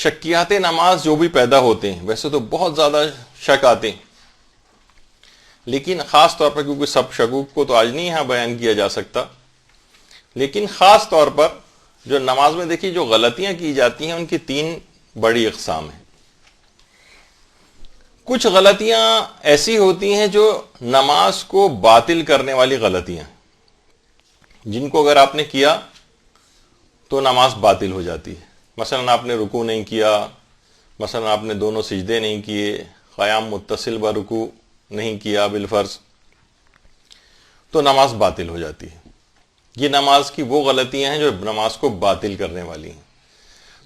شکیات نماز جو بھی پیدا ہوتے ہیں، ویسے تو بہت زیادہ شک آتے ہیں، لیکن خاص طور پر کیونکہ سب شکوک کو تو آج نہیں یہاں بیان کیا جا سکتا، لیکن خاص طور پر جو نماز میں دیکھیے جو غلطیاں کی جاتی ہیں ان کی 3 بڑی اقسام ہیں۔ کچھ غلطیاں ایسی ہوتی ہیں جو نماز کو باطل کرنے والی غلطیاں، جن کو اگر آپ نے کیا تو نماز باطل ہو جاتی ہے۔ مثلا آپ نے رکوع نہیں کیا، مثلا آپ نے دونوں سجدے نہیں کیے، قیام متصل برکوع نہیں کیا بالفرض، تو نماز باطل ہو جاتی ہے۔ یہ نماز کی وہ غلطیاں ہیں جو نماز کو باطل کرنے والی ہیں۔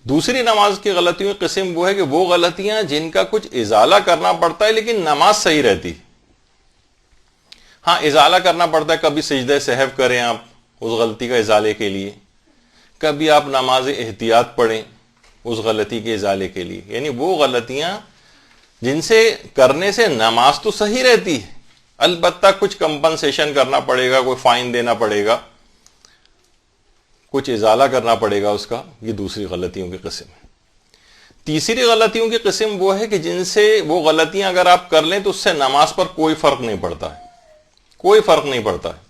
دوسری نماز کی غلطیوں کی قسم وہ ہے کہ وہ غلطیاں جن کا کچھ ازالہ کرنا پڑتا ہے لیکن نماز صحیح رہتی۔ ہاں ازالہ کرنا پڑتا ہے، کبھی سجدہ سہو کریں آپ اس غلطی کا ازالے کے لیے، کبھی آپ نماز احتیاط پڑھیں اس غلطی کے ازالے کے لیے، یعنی وہ غلطیاں جن سے کرنے سے نماز تو صحیح رہتی ہے، البتہ کچھ کمپنسیشن کرنا پڑے گا، کوئی فائن دینا پڑے گا، کچھ ازالہ کرنا پڑے گا اس کا۔ یہ دوسری غلطیوں کی قسم ہے۔ تیسری غلطیوں کی قسم وہ ہے کہ جن سے وہ غلطیاں اگر آپ کر لیں تو اس سے نماز پر کوئی فرق نہیں پڑتا ہے، کوئی فرق نہیں پڑتا ہے،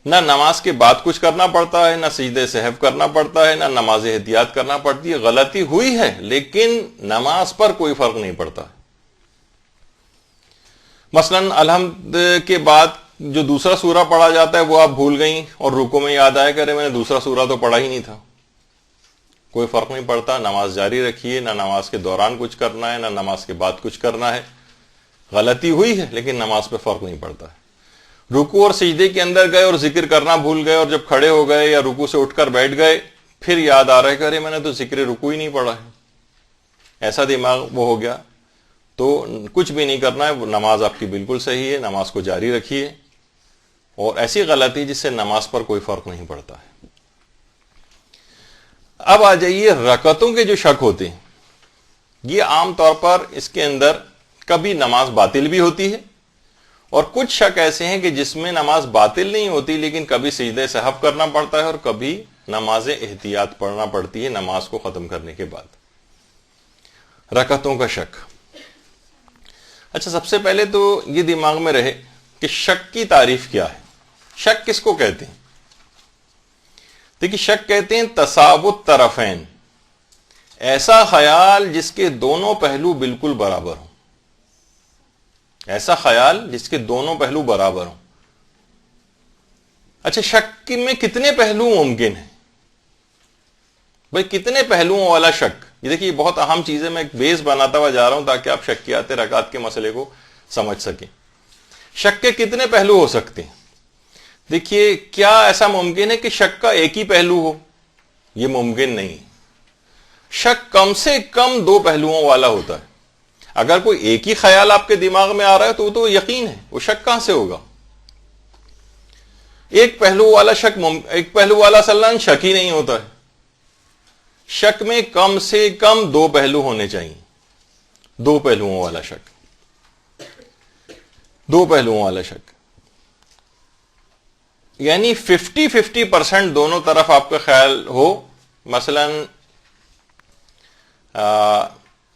نہ نماز کے بعد کچھ کرنا پڑتا ہے، نہ سجدہ سہو کرنا پڑتا ہے، نہ نماز احتیاط کرنا پڑتی ہے، غلطی ہوئی ہے لیکن نماز پر کوئی فرق نہیں پڑتا ہے۔ مثلا الحمد کے بعد جو دوسرا سورہ پڑھا جاتا ہے وہ آپ بھول گئیں اور رکوع میں یاد آیا کرے میں نے دوسرا سورہ تو پڑھا ہی نہیں تھا، کوئی فرق نہیں پڑتا، نماز جاری رکھیے، نہ نماز کے دوران کچھ کرنا ہے نہ نماز کے بعد کچھ کرنا ہے، غلطی ہوئی ہے لیکن نماز پہ فرق نہیں پڑتا ہے۔ رکوع اور سجدے کے اندر گئے اور ذکر کرنا بھول گئے اور جب کھڑے ہو گئے یا رکوع سے اٹھ کر بیٹھ گئے پھر یاد آ رہا ہے کہ ارے میں نے تو ذکر رکوع ہی نہیں پڑھا ہے، ایسا دماغ وہ ہو گیا، تو کچھ بھی نہیں کرنا ہے، نماز آپ کی بالکل صحیح ہے، نماز کو جاری رکھیے۔ اور ایسی غلطی جس سے نماز پر کوئی فرق نہیں پڑتا ہے۔ اب آ جائیے رکعتوں کے جو شک ہوتے ہیں، یہ عام طور پر اس کے اندر کبھی نماز باطل بھی ہوتی ہے اور کچھ شک ایسے ہیں کہ جس میں نماز باطل نہیں ہوتی لیکن کبھی سجدہ سہو کرنا پڑتا ہے اور کبھی نماز احتیاط پڑھنا پڑتی ہے نماز کو ختم کرنے کے بعد۔ رکعتوں کا شک، اچھا سب سے پہلے تو یہ دماغ میں رہے کہ شک کی تعریف کیا ہے، شک کس کو کہتے ہیں؟ دیکھیے شک کہتے ہیں تساوت طرفین، ایسا خیال جس کے دونوں پہلو بالکل برابر ہوں، ایسا خیال جس کے دونوں پہلو برابر ہوں۔ اچھا شک میں کتنے پہلو ممکن ہیں؟ بھئی کتنے پہلوؤں والا شک؟ یہ دیکھیے بہت اہم چیز ہے، میں ایک بیس بناتا ہوا جا رہا ہوں تاکہ آپ شکیات رکعت کے مسئلے کو سمجھ سکیں۔ شک کے کتنے پہلو ہو سکتے ہیں؟ دیکھیے کیا ایسا ممکن ہے کہ شک کا ایک ہی پہلو ہو؟ یہ ممکن نہیں۔ شک کم سے کم 2 پہلوؤں والا ہوتا ہے۔ اگر کوئی ایک ہی خیال آپ کے دماغ میں آ رہا ہے تو وہ تو یقین ہے، وہ شک کہاں سے ہوگا؟ ایک پہلو والا شک ایک پہلو والا اصلاً شک ہی نہیں ہوتا ہے۔ شک میں کم سے کم 2 پہلو ہونے چاہیے، 2 پہلوؤں والا شک، 2 پہلوؤں والا شک، یعنی 50-50% دونوں طرف آپ کا خیال ہو۔ مثلا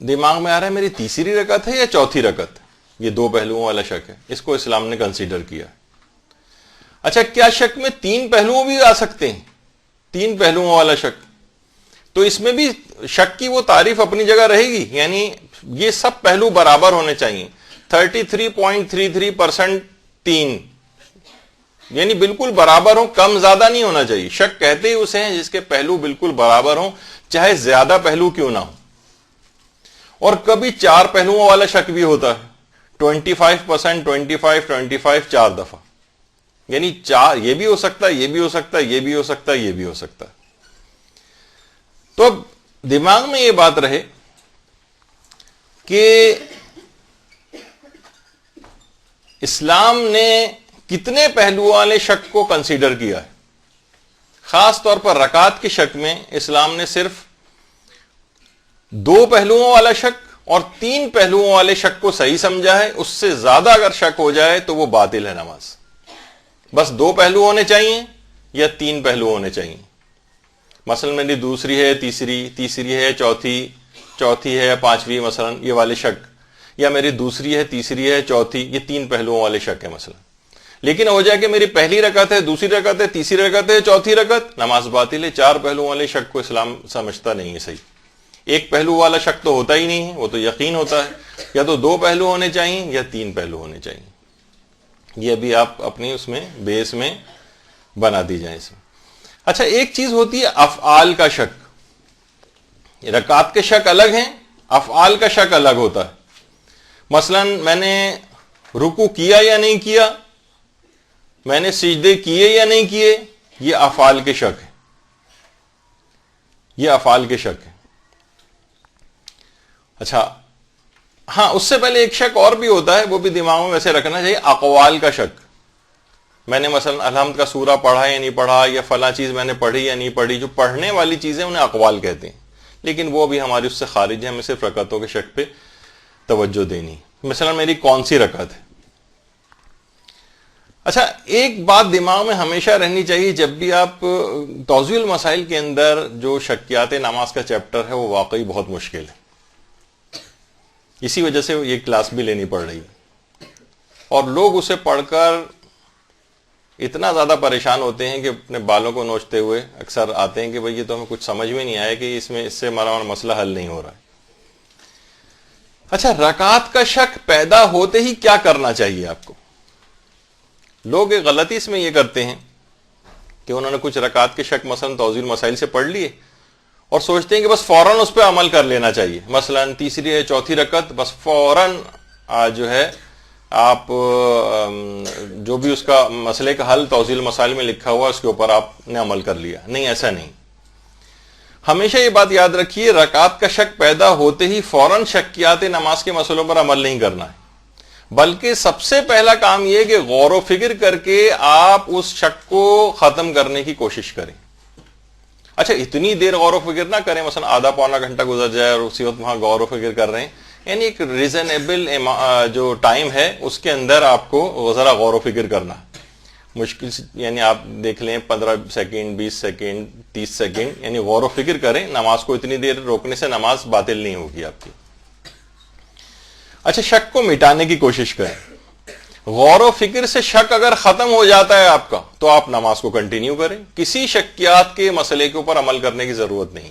دماغ میں آ رہا ہے میری تیسری رکعت ہے یا چوتھی رکعت، یہ 2 پہلوؤں والا شک ہے، اس کو اسلام نے کنسیڈر کیا۔ اچھا کیا شک میں 3 پہلوؤں بھی آ سکتے ہیں؟ 3 پہلوؤں والا شک، تو اس میں بھی شک کی وہ تعریف اپنی جگہ رہے گی، یعنی یہ سب پہلو برابر ہونے چاہیے۔ 33.33% 3، یعنی بالکل برابر ہوں، کم زیادہ نہیں ہونا چاہیے۔ شک کہتے ہی اسے ہیں جس کے پہلو بالکل برابر ہوں، چاہے زیادہ پہلو کیوں نہ ہو۔ اور کبھی 4 پہلوؤں والا شک بھی ہوتا ہے، 25%، 25 4 دفعہ، یعنی 4 یہ بھی ہو سکتا ہے، یہ بھی ہو سکتا ہے، یہ بھی ہو سکتا ہے، یہ بھی ہو سکتا ہے۔ تو اب دماغ میں یہ بات رہے کہ اسلام نے کتنے پہلو والے شک کو کنسیڈر کیا ہے۔ خاص طور پر رکعت کے شک میں اسلام نے صرف 2 پہلوؤں والا شک اور 3 پہلوؤں والے شک کو صحیح سمجھا ہے۔ اس سے زیادہ اگر شک ہو جائے تو وہ باطل ہے نماز۔ بس 2 پہلو ہونے چاہیے یا 3 پہلو ہونے چاہیے۔ مثلا میری دوسری ہے تیسری ہے چوتھی ہے پانچویں، مثلا یہ والے شک، یا میری دوسری ہے تیسری ہے چوتھی، یہ 3 پہلوؤں والے شک ہے مثلا. لیکن ہو جائے کہ میری پہلی رکعت ہے، دوسری رکعت ہے، تیسری رکعت ہے، چوتھی رکعت، نماز باطل ہے. 4 پہلوؤں والے شک کو اسلام سمجھتا نہیں ہے صحیح. ایک پہلو والا شک تو ہوتا ہی نہیں ہے، وہ تو یقین ہوتا ہے. یا تو 2 پہلو ہونے چاہیے یا 3 پہلو ہونے چاہیے. یہ ابھی آپ اپنی اس میں بیس میں بنا دی جائیں اس میں. اچھا، ایک چیز ہوتی ہے افعال کا شک. رکعت کے شک الگ ہیں، افعال کا شک الگ ہوتا ہے. مثلا میں نے رکوع کیا یا نہیں کیا، میں نے سجدے کیے یا نہیں کیے، یہ افعال کے شک ہے. یہ افعال کے شک ہے. اچھا ہاں، اس سے پہلے ایک شک اور بھی ہوتا ہے، وہ بھی دماغ میں ویسے رکھنا چاہیے، اقوال کا شک. میں نے مثلا الحمد کا سورہ پڑھا یا نہیں پڑھا، یا فلاں چیز میں نے پڑھی یا نہیں پڑھی. جو پڑھنے والی چیزیں انہیں اقوال کہتے ہیں، لیکن وہ بھی ہماری اس سے خارج ہے. ہمیں صرف رکعتوں کے شک پہ توجہ دینی. مثلا میری کون سی رکعت ہے. اچھا، ایک بات دماغ میں ہمیشہ رہنی چاہیے، جب بھی آپ توضیح المسائل کے اندر جو شکیات نماز کا چیپٹر ہے وہ واقعی بہت مشکل ہے. اسی وجہ سے یہ کلاس بھی لینی پڑ رہی ہے. اور لوگ اسے پڑھ کر اتنا زیادہ پریشان ہوتے ہیں کہ اپنے بالوں کو نوچتے ہوئے اکثر آتے ہیں کہ بھئی یہ تو ہمیں کچھ سمجھ میں نہیں آیا کہ اس سے ہمارا مسئلہ حل نہیں ہو رہا ہے. اچھا، رکعت کا شک پیدا ہوتے ہی کیا کرنا چاہیے آپ کو؟ لوگ ایک غلطی اس میں یہ کرتے ہیں کہ انہوں نے کچھ رکعت کے شک مثلا توضیح المسائل سے پڑھ لیے اور سوچتے ہیں کہ بس فوراً اس پہ عمل کر لینا چاہیے. مثلا تیسری ہے چوتھی رکعت، بس فوراً جو ہے آپ جو بھی اس کا مسئلے کا حل توضیح المسائل میں لکھا ہوا اس کے اوپر آپ نے عمل کر لیا. نہیں، ایسا نہیں. ہمیشہ یہ بات یاد رکھیے، رکعت کا شک پیدا ہوتے ہی فوراً شکیات نماز کے مسئلوں پر عمل نہیں کرنا ہے، بلکہ سب سے پہلا کام یہ کہ غور و فکر کر کے آپ اس شک کو ختم کرنے کی کوشش کریں. اچھا، اتنی دیر غور و فکر نہ کریں، مثلا آدھا پونا گھنٹہ گزر جائے اور اسی وقت وہاں غور و فکر کر رہے ہیں. یعنی ایک ریزنیبل جو ٹائم ہے اس کے اندر آپ کو ذرا غور و فکر کرنا. مشکل یعنی آپ دیکھ لیں 15 سیکنڈ 20 سیکنڈ 30 سیکنڈ، یعنی غور و فکر کریں. نماز کو اتنی دیر روکنے سے نماز باطل نہیں ہوگی آپ کی. اچھا، شک کو مٹانے کی کوشش کریں. غور و فکر سے شک اگر ختم ہو جاتا ہے آپ کا تو آپ نماز کو کنٹینیو کریں. کسی شکیات کے مسئلے کے اوپر عمل کرنے کی ضرورت نہیں.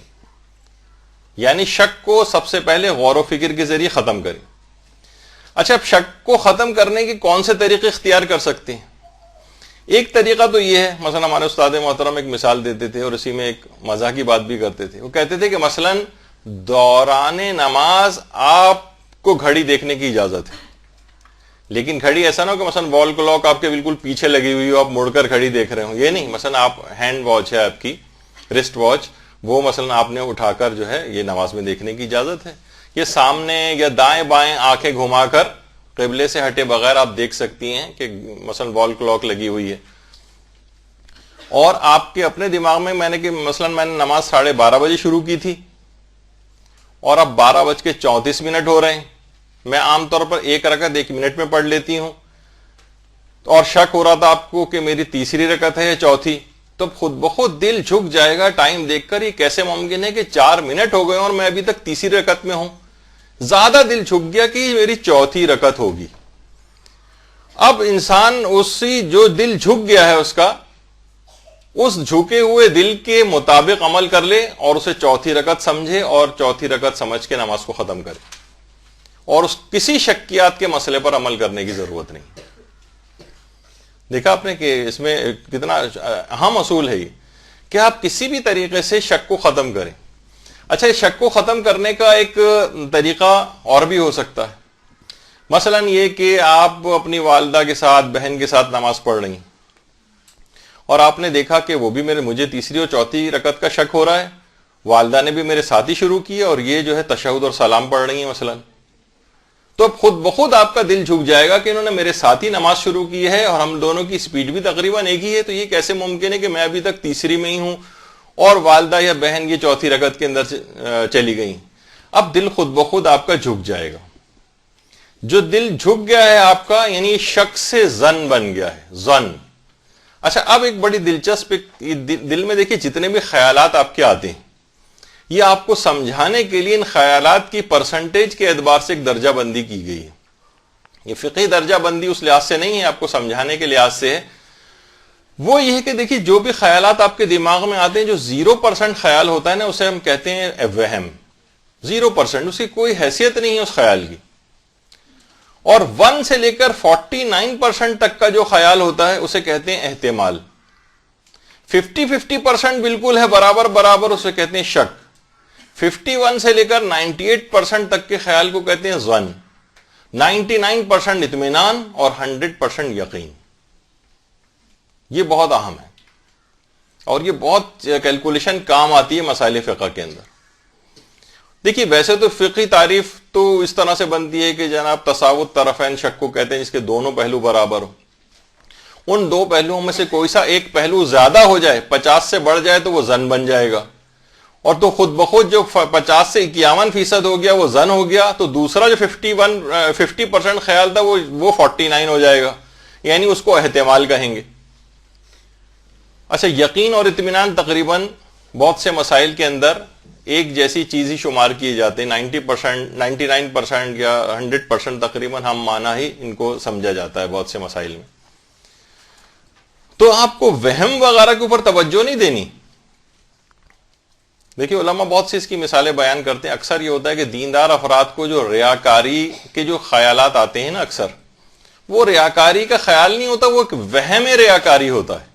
یعنی شک کو سب سے پہلے غور و فکر کے ذریعے ختم کریں. اچھا، اب شک کو ختم کرنے کے کون سے طریقے اختیار کر سکتے ہیں؟ ایک طریقہ تو یہ ہے، مثلا ہمارے استاد محترم ایک مثال دیتے تھے اور اسی میں ایک مزاح کی بات بھی کرتے تھے. وہ کہتے تھے کہ مثلا دوران نماز آپ کو گھڑی دیکھنے کی اجازت ہے، لیکن گھڑی ایسا نہ ہو کہ مثلا وال کلاک آپ کے بالکل پیچھے لگی ہوئی ہو، آپ مڑ کر گھڑی دیکھ رہے ہو. یہ نہیں. مثلا آپ ہینڈ واچ ہے آپ کی، رسٹ واچ، وہ مثلا آپ نے اٹھا کر جو ہے یہ نماز میں دیکھنے کی اجازت ہے. یہ سامنے یا دائیں بائیں آنکھیں گھما کر قبلے سے ہٹے بغیر آپ دیکھ سکتی ہیں کہ مثلا وال کلاک لگی ہوئی ہے. اور آپ کے اپنے دماغ میں میں نے نماز 12:30 بجے شروع کی تھی اور اب 12:34 ہو رہے ہیں. میں عام طور پر 1 رکعت 1 منٹ میں پڑھ لیتی ہوں، اور شک ہو رہا تھا آپ کو کہ میری تیسری رکعت ہے یا چوتھی. تو خود بخود دل جھک جائے گا ٹائم دیکھ کر، یہ کیسے ممکن ہے کہ 4 منٹ ہو گئے اور میں ابھی تک تیسری رکعت میں ہوں. زیادہ دل جھک گیا کہ میری چوتھی رکعت ہوگی. اب انسان اسی جو دل جھک گیا ہے اس جھکے ہوئے دل کے مطابق عمل کر لے اور اسے چوتھی رکعت سمجھے اور چوتھی رکعت سمجھ کے نماز کو ختم کرے، اور کسی شکیات کے مسئلے پر عمل کرنے کی ضرورت نہیں. دیکھا آپ نے کہ اس میں کتنا اہم اصول ہے یہ کہ آپ کسی بھی طریقے سے شک کو ختم کریں. اچھا، شک کو ختم کرنے کا ایک طریقہ اور بھی ہو سکتا ہے. مثلا یہ کہ آپ اپنی والدہ کے ساتھ بہن کے ساتھ نماز پڑھ رہی ہیں اور آپ نے دیکھا کہ وہ بھی مجھے تیسری اور چوتھی رکعت کا شک ہو رہا ہے، والدہ نے بھی میرے ساتھ ہی شروع کی اور یہ جو ہے تشہد اور سلام پڑھ رہی ہیں مثلا. تو اب خود بخود آپ کا دل جھک جائے گا کہ انہوں نے میرے ساتھ ہی نماز شروع کی ہے اور ہم دونوں کی سپیڈ بھی تقریباً ایک ہی ہے. تو یہ کیسے ممکن ہے کہ میں ابھی تک تیسری میں ہی ہوں اور والدہ یا بہن یہ چوتھی رکعت کے اندر چلی گئی. اب دل خود بخود آپ کا جھک جائے گا. جو دل جھک گیا ہے آپ کا، یعنی شک سے ظن بن گیا ہے. ظن اچھا اب ایک بڑی دلچسپ دل میں دیکھیے جتنے بھی خیالات آپ کے آتے ہیں یہ آپ کو سمجھانے کے لیے ان خیالات کی پرسنٹیج کے اعتبار سے ایک درجہ بندی کی گئی ہے. یہ فقہی درجہ بندی اس لحاظ سے نہیں ہے، آپ کو سمجھانے کے لحاظ سے ہے. وہ یہ ہے کہ دیکھیے جو بھی خیالات آپ کے دماغ میں آتے ہیں، جو 0% خیال ہوتا ہے نا اسے ہم کہتے ہیں وہم. 0%، اس کی کوئی حیثیت نہیں ہے اس خیال کی. اور 1 سے لے کر 49% تک کا جو خیال ہوتا ہے اسے کہتے ہیں احتمال. 50% بالکل ہے برابر برابر، اسے کہتے ہیں شک. 51 سے لے کر 98% تک کے خیال کو کہتے ہیں ظن. 99% اطمینان اور 100% یقین. یہ بہت اہم ہے اور یہ بہت کیلکولیشن کام آتی ہے مسائل فقہ کے اندر. دیکھیے ویسے تو فقہی تعریف تو اس طرح سے بنتی ہے کہ جناب تساوت طرفین شک کو کہتے ہیں جس کے دونوں پہلو برابر ہو. ان دو پہلوؤں میں سے کوئی سا ایک پہلو زیادہ ہو جائے، 50 سے بڑھ جائے تو وہ ظن بن جائے گا، اور تو خود بخود جو 50 سے 51% ہو گیا وہ ظن ہو گیا، تو دوسرا جو 50% خیال تھا وہ 49 ہو جائے گا، یعنی اس کو احتمال کہیں گے. اچھا یقین اور اطمینان تقریباً بہت سے مسائل کے اندر ایک جیسی چیز ہی شمار کیے جاتے ہیں. 90%، 99% یا 100% تقریباً ہم معنی ہی ان کو سمجھا جاتا ہے بہت سے مسائل میں. تو آپ کو وہم وغیرہ کے اوپر توجہ نہیں دینی. دیکھیے علماء بہت سی اس کی مثالیں بیان کرتے ہیں. اکثر یہ ہوتا ہے کہ دیندار افراد کو جو ریاکاری کے جو خیالات آتے ہیں نا، اکثر وہ ریاکاری کا خیال نہیں ہوتا، وہ ایک وہم ریاکاری ہوتا ہے.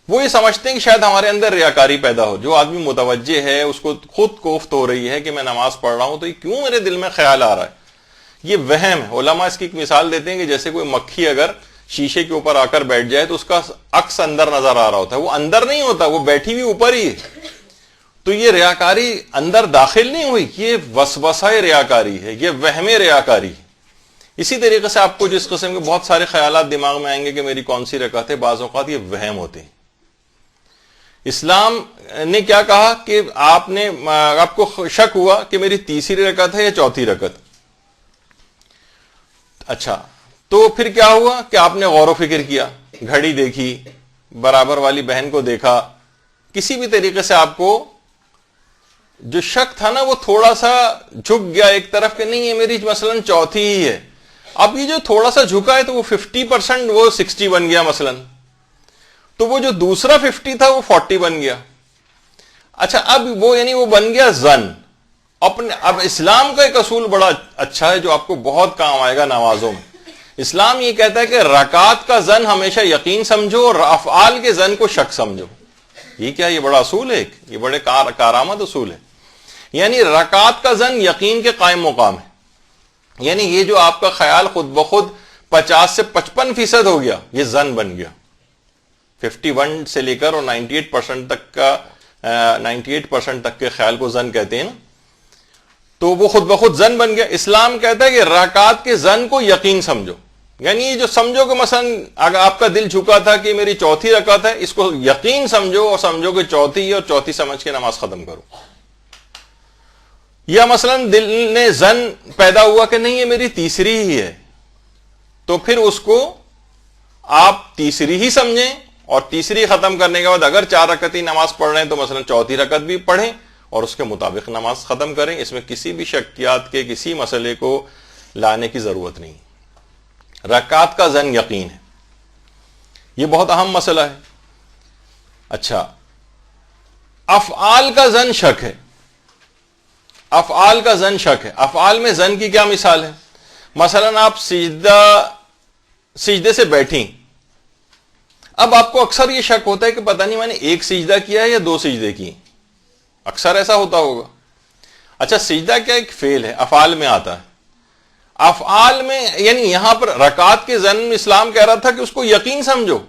وہ یہ سمجھتے ہیں کہ شاید ہمارے اندر ریاکاری پیدا ہو. جو آدمی متوجہ ہے اس کو خود کوفت ہو رہی ہے کہ میں نماز پڑھ رہا ہوں تو یہ کیوں میرے دل میں خیال آ رہا ہے، یہ وہم ہے. علماء اس کی ایک مثال دیتے ہیں کہ جیسے کوئی مکھی اگر شیشے کے اوپر آ کر بیٹھ جائے تو اس کا عکس اندر نظر آ رہا ہوتا ہے، وہ اندر نہیں ہوتا، وہ بیٹھی ہوئی اوپر ہی ہے. تو یہ ریاکاری اندر داخل نہیں ہوئی، یہ وسوسہ ریاکاری ہے، یہ وہم ریاکاری. اسی طریقے سے آپ کو جس قسم کے بہت سارے خیالات دماغ میں آئیں گے کہ میری کون سی رکعت ہے، بعض اوقات یہ وہم ہوتے ہیں. اسلام نے کیا کہا کہ آپ کو شک ہوا کہ میری تیسری رکعت ہے یا چوتھی رکعت. اچھا تو پھر کیا ہوا کہ آپ نے غور و فکر کیا، گھڑی دیکھی، برابر والی بہن کو دیکھا، کسی بھی طریقے سے آپ کو جو شک تھا نا وہ تھوڑا سا جھک گیا ایک طرف کہ نہیں یہ میری مثلا چوتھی ہی ہے. اب یہ جو تھوڑا سا جھکا ہے تو وہ 50% وہ 60 بن گیا مثلا، تو وہ جو دوسرا 50 تھا وہ 40 بن گیا. اچھا اب وہ یعنی وہ بن گیا ظن. اب اسلام کا ایک اصول بڑا اچھا ہے جو آپ کو بہت کام آئے گا نمازوں میں. اسلام یہ کہتا ہے کہ رکعات کا ظن ہمیشہ یقین سمجھو اور افعال کے ظن کو شک سمجھو. یہ کیا، یہ بڑا اصول ہے، یہ بڑے کارآمد اصول ہے. یعنی رکعات کا ظن یقین کے قائم مقام ہے. یعنی یہ جو آپ کا خیال خود بخود 50 سے 55% ہو گیا، یہ ظن بن گیا. 51 سے لے کر اور 98% تک کے خیال کو ظن کہتے ہیں نا، تو وہ خود بخود ظن بن گیا. اسلام کہتا ہے کہ رکعات کے ظن کو یقین سمجھو. یعنی یہ جو سمجھو کہ مثلا اگر آپ کا دل جھکا تھا کہ میری چوتھی رکعت ہے، اس کو یقین سمجھو اور سمجھو کہ چوتھی ہے اور چوتھی سمجھ کے نماز ختم کرو. یا مثلا دل نے ظن پیدا ہوا کہ نہیں یہ میری تیسری ہی ہے، تو پھر اس کو آپ تیسری ہی سمجھیں اور تیسری ختم کرنے کے بعد اگر 4 رکعتی نماز پڑھ رہے ہیں تو مثلا چوتھی رکعت بھی پڑھیں اور اس کے مطابق نماز ختم کریں. اس میں کسی بھی شکیات کے کسی مسئلے کو لانے کی ضرورت نہیں. رکعات کا ظن یقین ہے، یہ بہت اہم مسئلہ ہے. اچھا افعال کا ظن شک ہے. افعال کا ظن شک ہے. افعال میں ظن کی کیا مثال ہے؟ مثلا آپ سجدے سے بیٹھیں، اب آپ کو اکثر یہ شک ہوتا ہے کہ پتہ نہیں میں نے ایک سجدہ کیا ہے یا 2 سجدے کی. اکثر ایسا ہوتا ہوگا. اچھا سجدہ کیا ایک فعل ہے، افعال میں آتا ہے. افعال میں یعنی یہاں پر رکعات کے ظن میں اسلام کہہ رہا تھا کہ اس کو یقین سمجھو،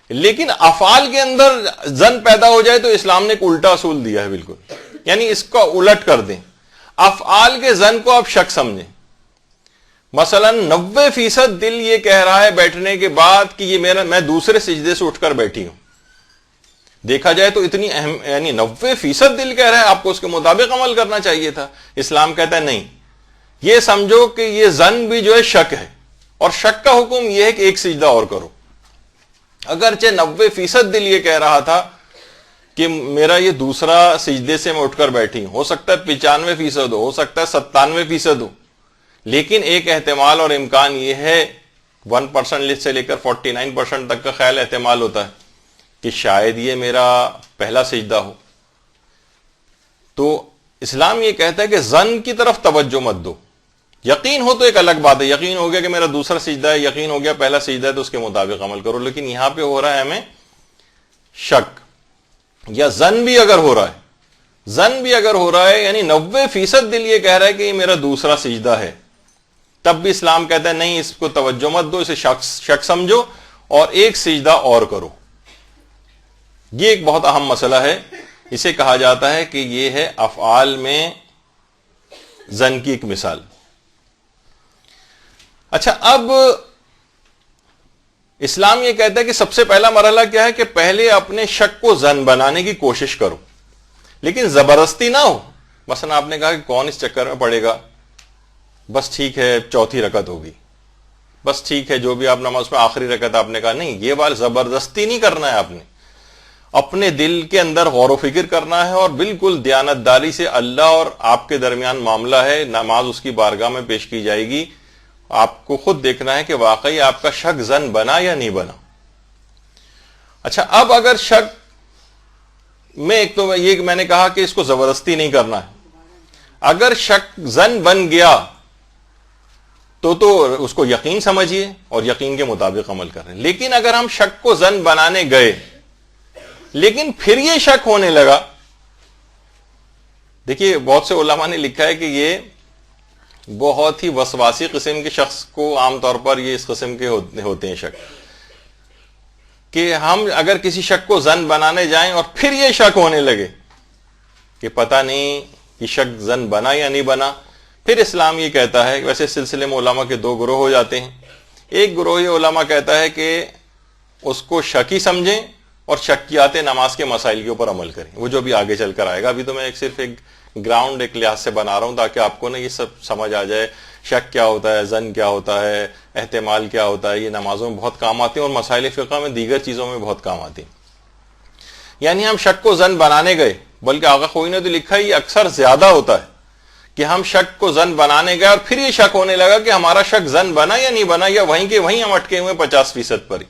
لیکن افعال کے اندر ظن پیدا ہو جائے تو اسلام نے ایک الٹا اصول دیا ہے بالکل. یعنی اس کا الٹ کر دیں، افعال کے ظن کو آپ شک سمجھیں. مثلا 90% دل یہ کہہ رہا ہے بیٹھنے کے بعد کہ یہ میں دوسرے سجدے سے اٹھ کر بیٹھی ہوں. دیکھا جائے تو اتنی اہم، یعنی 90% دل کہہ رہا ہے، آپ کو اس کے مطابق عمل کرنا چاہیے تھا. اسلام کہتا ہے نہیں، یہ سمجھو کہ یہ ظن بھی جو ہے شک ہے، اور شک کا حکم یہ ہے کہ ایک سجدہ اور کرو. اگرچہ 90% دل یہ کہہ رہا تھا کہ میرا یہ دوسرا سجدے سے میں اٹھ کر بیٹھی ہوں، ہو سکتا ہے 95% ہو سکتا ہے 97% ہو، لیکن ایک احتمال اور امکان یہ ہے 1% سے لے کر 49% تک کا خیال احتمال ہوتا ہے کہ شاید یہ میرا پہلا سجدہ ہو. تو اسلام یہ کہتا ہے کہ ظن کی طرف توجہ مت دو. یقین ہو تو ایک الگ بات ہے، یقین ہو گیا کہ میرا دوسرا سجدہ ہے، یقین ہو گیا پہلا سجدہ ہے تو اس کے مطابق عمل کرو، لیکن یہاں پہ ہو رہا ہے ہمیں شک، یا ظن بھی اگر ہو رہا ہے، ظن بھی اگر ہو رہا ہے یعنی 90% دل یہ کہہ رہا ہے کہ یہ میرا دوسرا سجدہ ہے، تب بھی اسلام کہتا ہے نہیں، اس کو توجہ مت دو، اسے شک سمجھو اور ایک سجدہ اور کرو. یہ ایک بہت اہم مسئلہ ہے، اسے کہا جاتا ہے کہ یہ ہے افعال میں ظن کی ایک مثال. اچھا، اب اسلام یہ کہتا ہے کہ سب سے پہلا مرحلہ کیا ہے کہ پہلے اپنے شک کو ظن بنانے کی کوشش کرو، لیکن زبردستی نہ ہو. مثلا آپ نے کہا کہ کون اس چکر میں پڑے گا، بس ٹھیک ہے چوتھی رکعت ہوگی، بس ٹھیک ہے جو بھی آپ نماز میں آخری رکعت، آپ نے کہا نہیں، یہ بات زبردستی نہیں کرنا ہے. آپ نے اپنے دل کے اندر غور و فکر کرنا ہے اور بالکل دیانتداری سے اللہ اور آپ کے درمیان معاملہ ہے، نماز اس کی بارگاہ میں پیش کی جائے گی. آپ کو خود دیکھنا ہے کہ واقعی آپ کا شک ظن بنا یا نہیں بنا. اچھا، اب اگر شک میں ایک تو یہ میں نے کہا کہ اس کو زبردستی نہیں کرنا ہے، اگر شک ظن بن گیا تو اس کو یقین سمجھیے اور یقین کے مطابق عمل کریں. لیکن اگر ہم شک کو ظن بنانے گئے لیکن پھر یہ شک ہونے لگا، دیکھیے بہت سے علماء نے لکھا ہے کہ یہ بہت ہی وسواسی قسم کے شخص کو عام طور پر یہ اس قسم کے ہوتے ہیں شک، کہ ہم اگر کسی شک کو ظن بنانے جائیں اور پھر یہ شک ہونے لگے کہ پتہ نہیں یہ شک ظن بنا یا نہیں بنا. پھر اسلام یہ کہتا ہے، ویسے سلسلے میں علماء کے دو گروہ ہو جاتے ہیں. ایک گروہ علماء کہتا ہے کہ اس کو شکی سمجھیں اور شکیات نماز کے مسائل کے اوپر عمل کریں، وہ جو بھی آگے چل کر آئے گا. ابھی تو میں صرف ایک گراؤنڈ ایک لحاظ سے بنا رہا ہوں تاکہ آپ کو نا یہ سب سمجھ آ جائے، شک کیا ہوتا ہے، ظن کیا ہوتا ہے، احتمال کیا ہوتا ہے. یہ نمازوں میں بہت کام آتے ہیں اور مسائل فقہ میں دیگر چیزوں میں بہت کام آتے ہیں. یعنی ہم شک کو ظن بنانے گئے، بلکہ آقا خوئی نے تو لکھا ہے یہ اکثر زیادہ ہوتا ہے کہ ہم شک کو ظن بنانے گئے اور پھر یہ شک ہونے لگا کہ ہمارا شک ظن بنا یا نہیں بنا، یا وہیں کے وہیں ہم اٹکے ہوئے 50% پر ہی.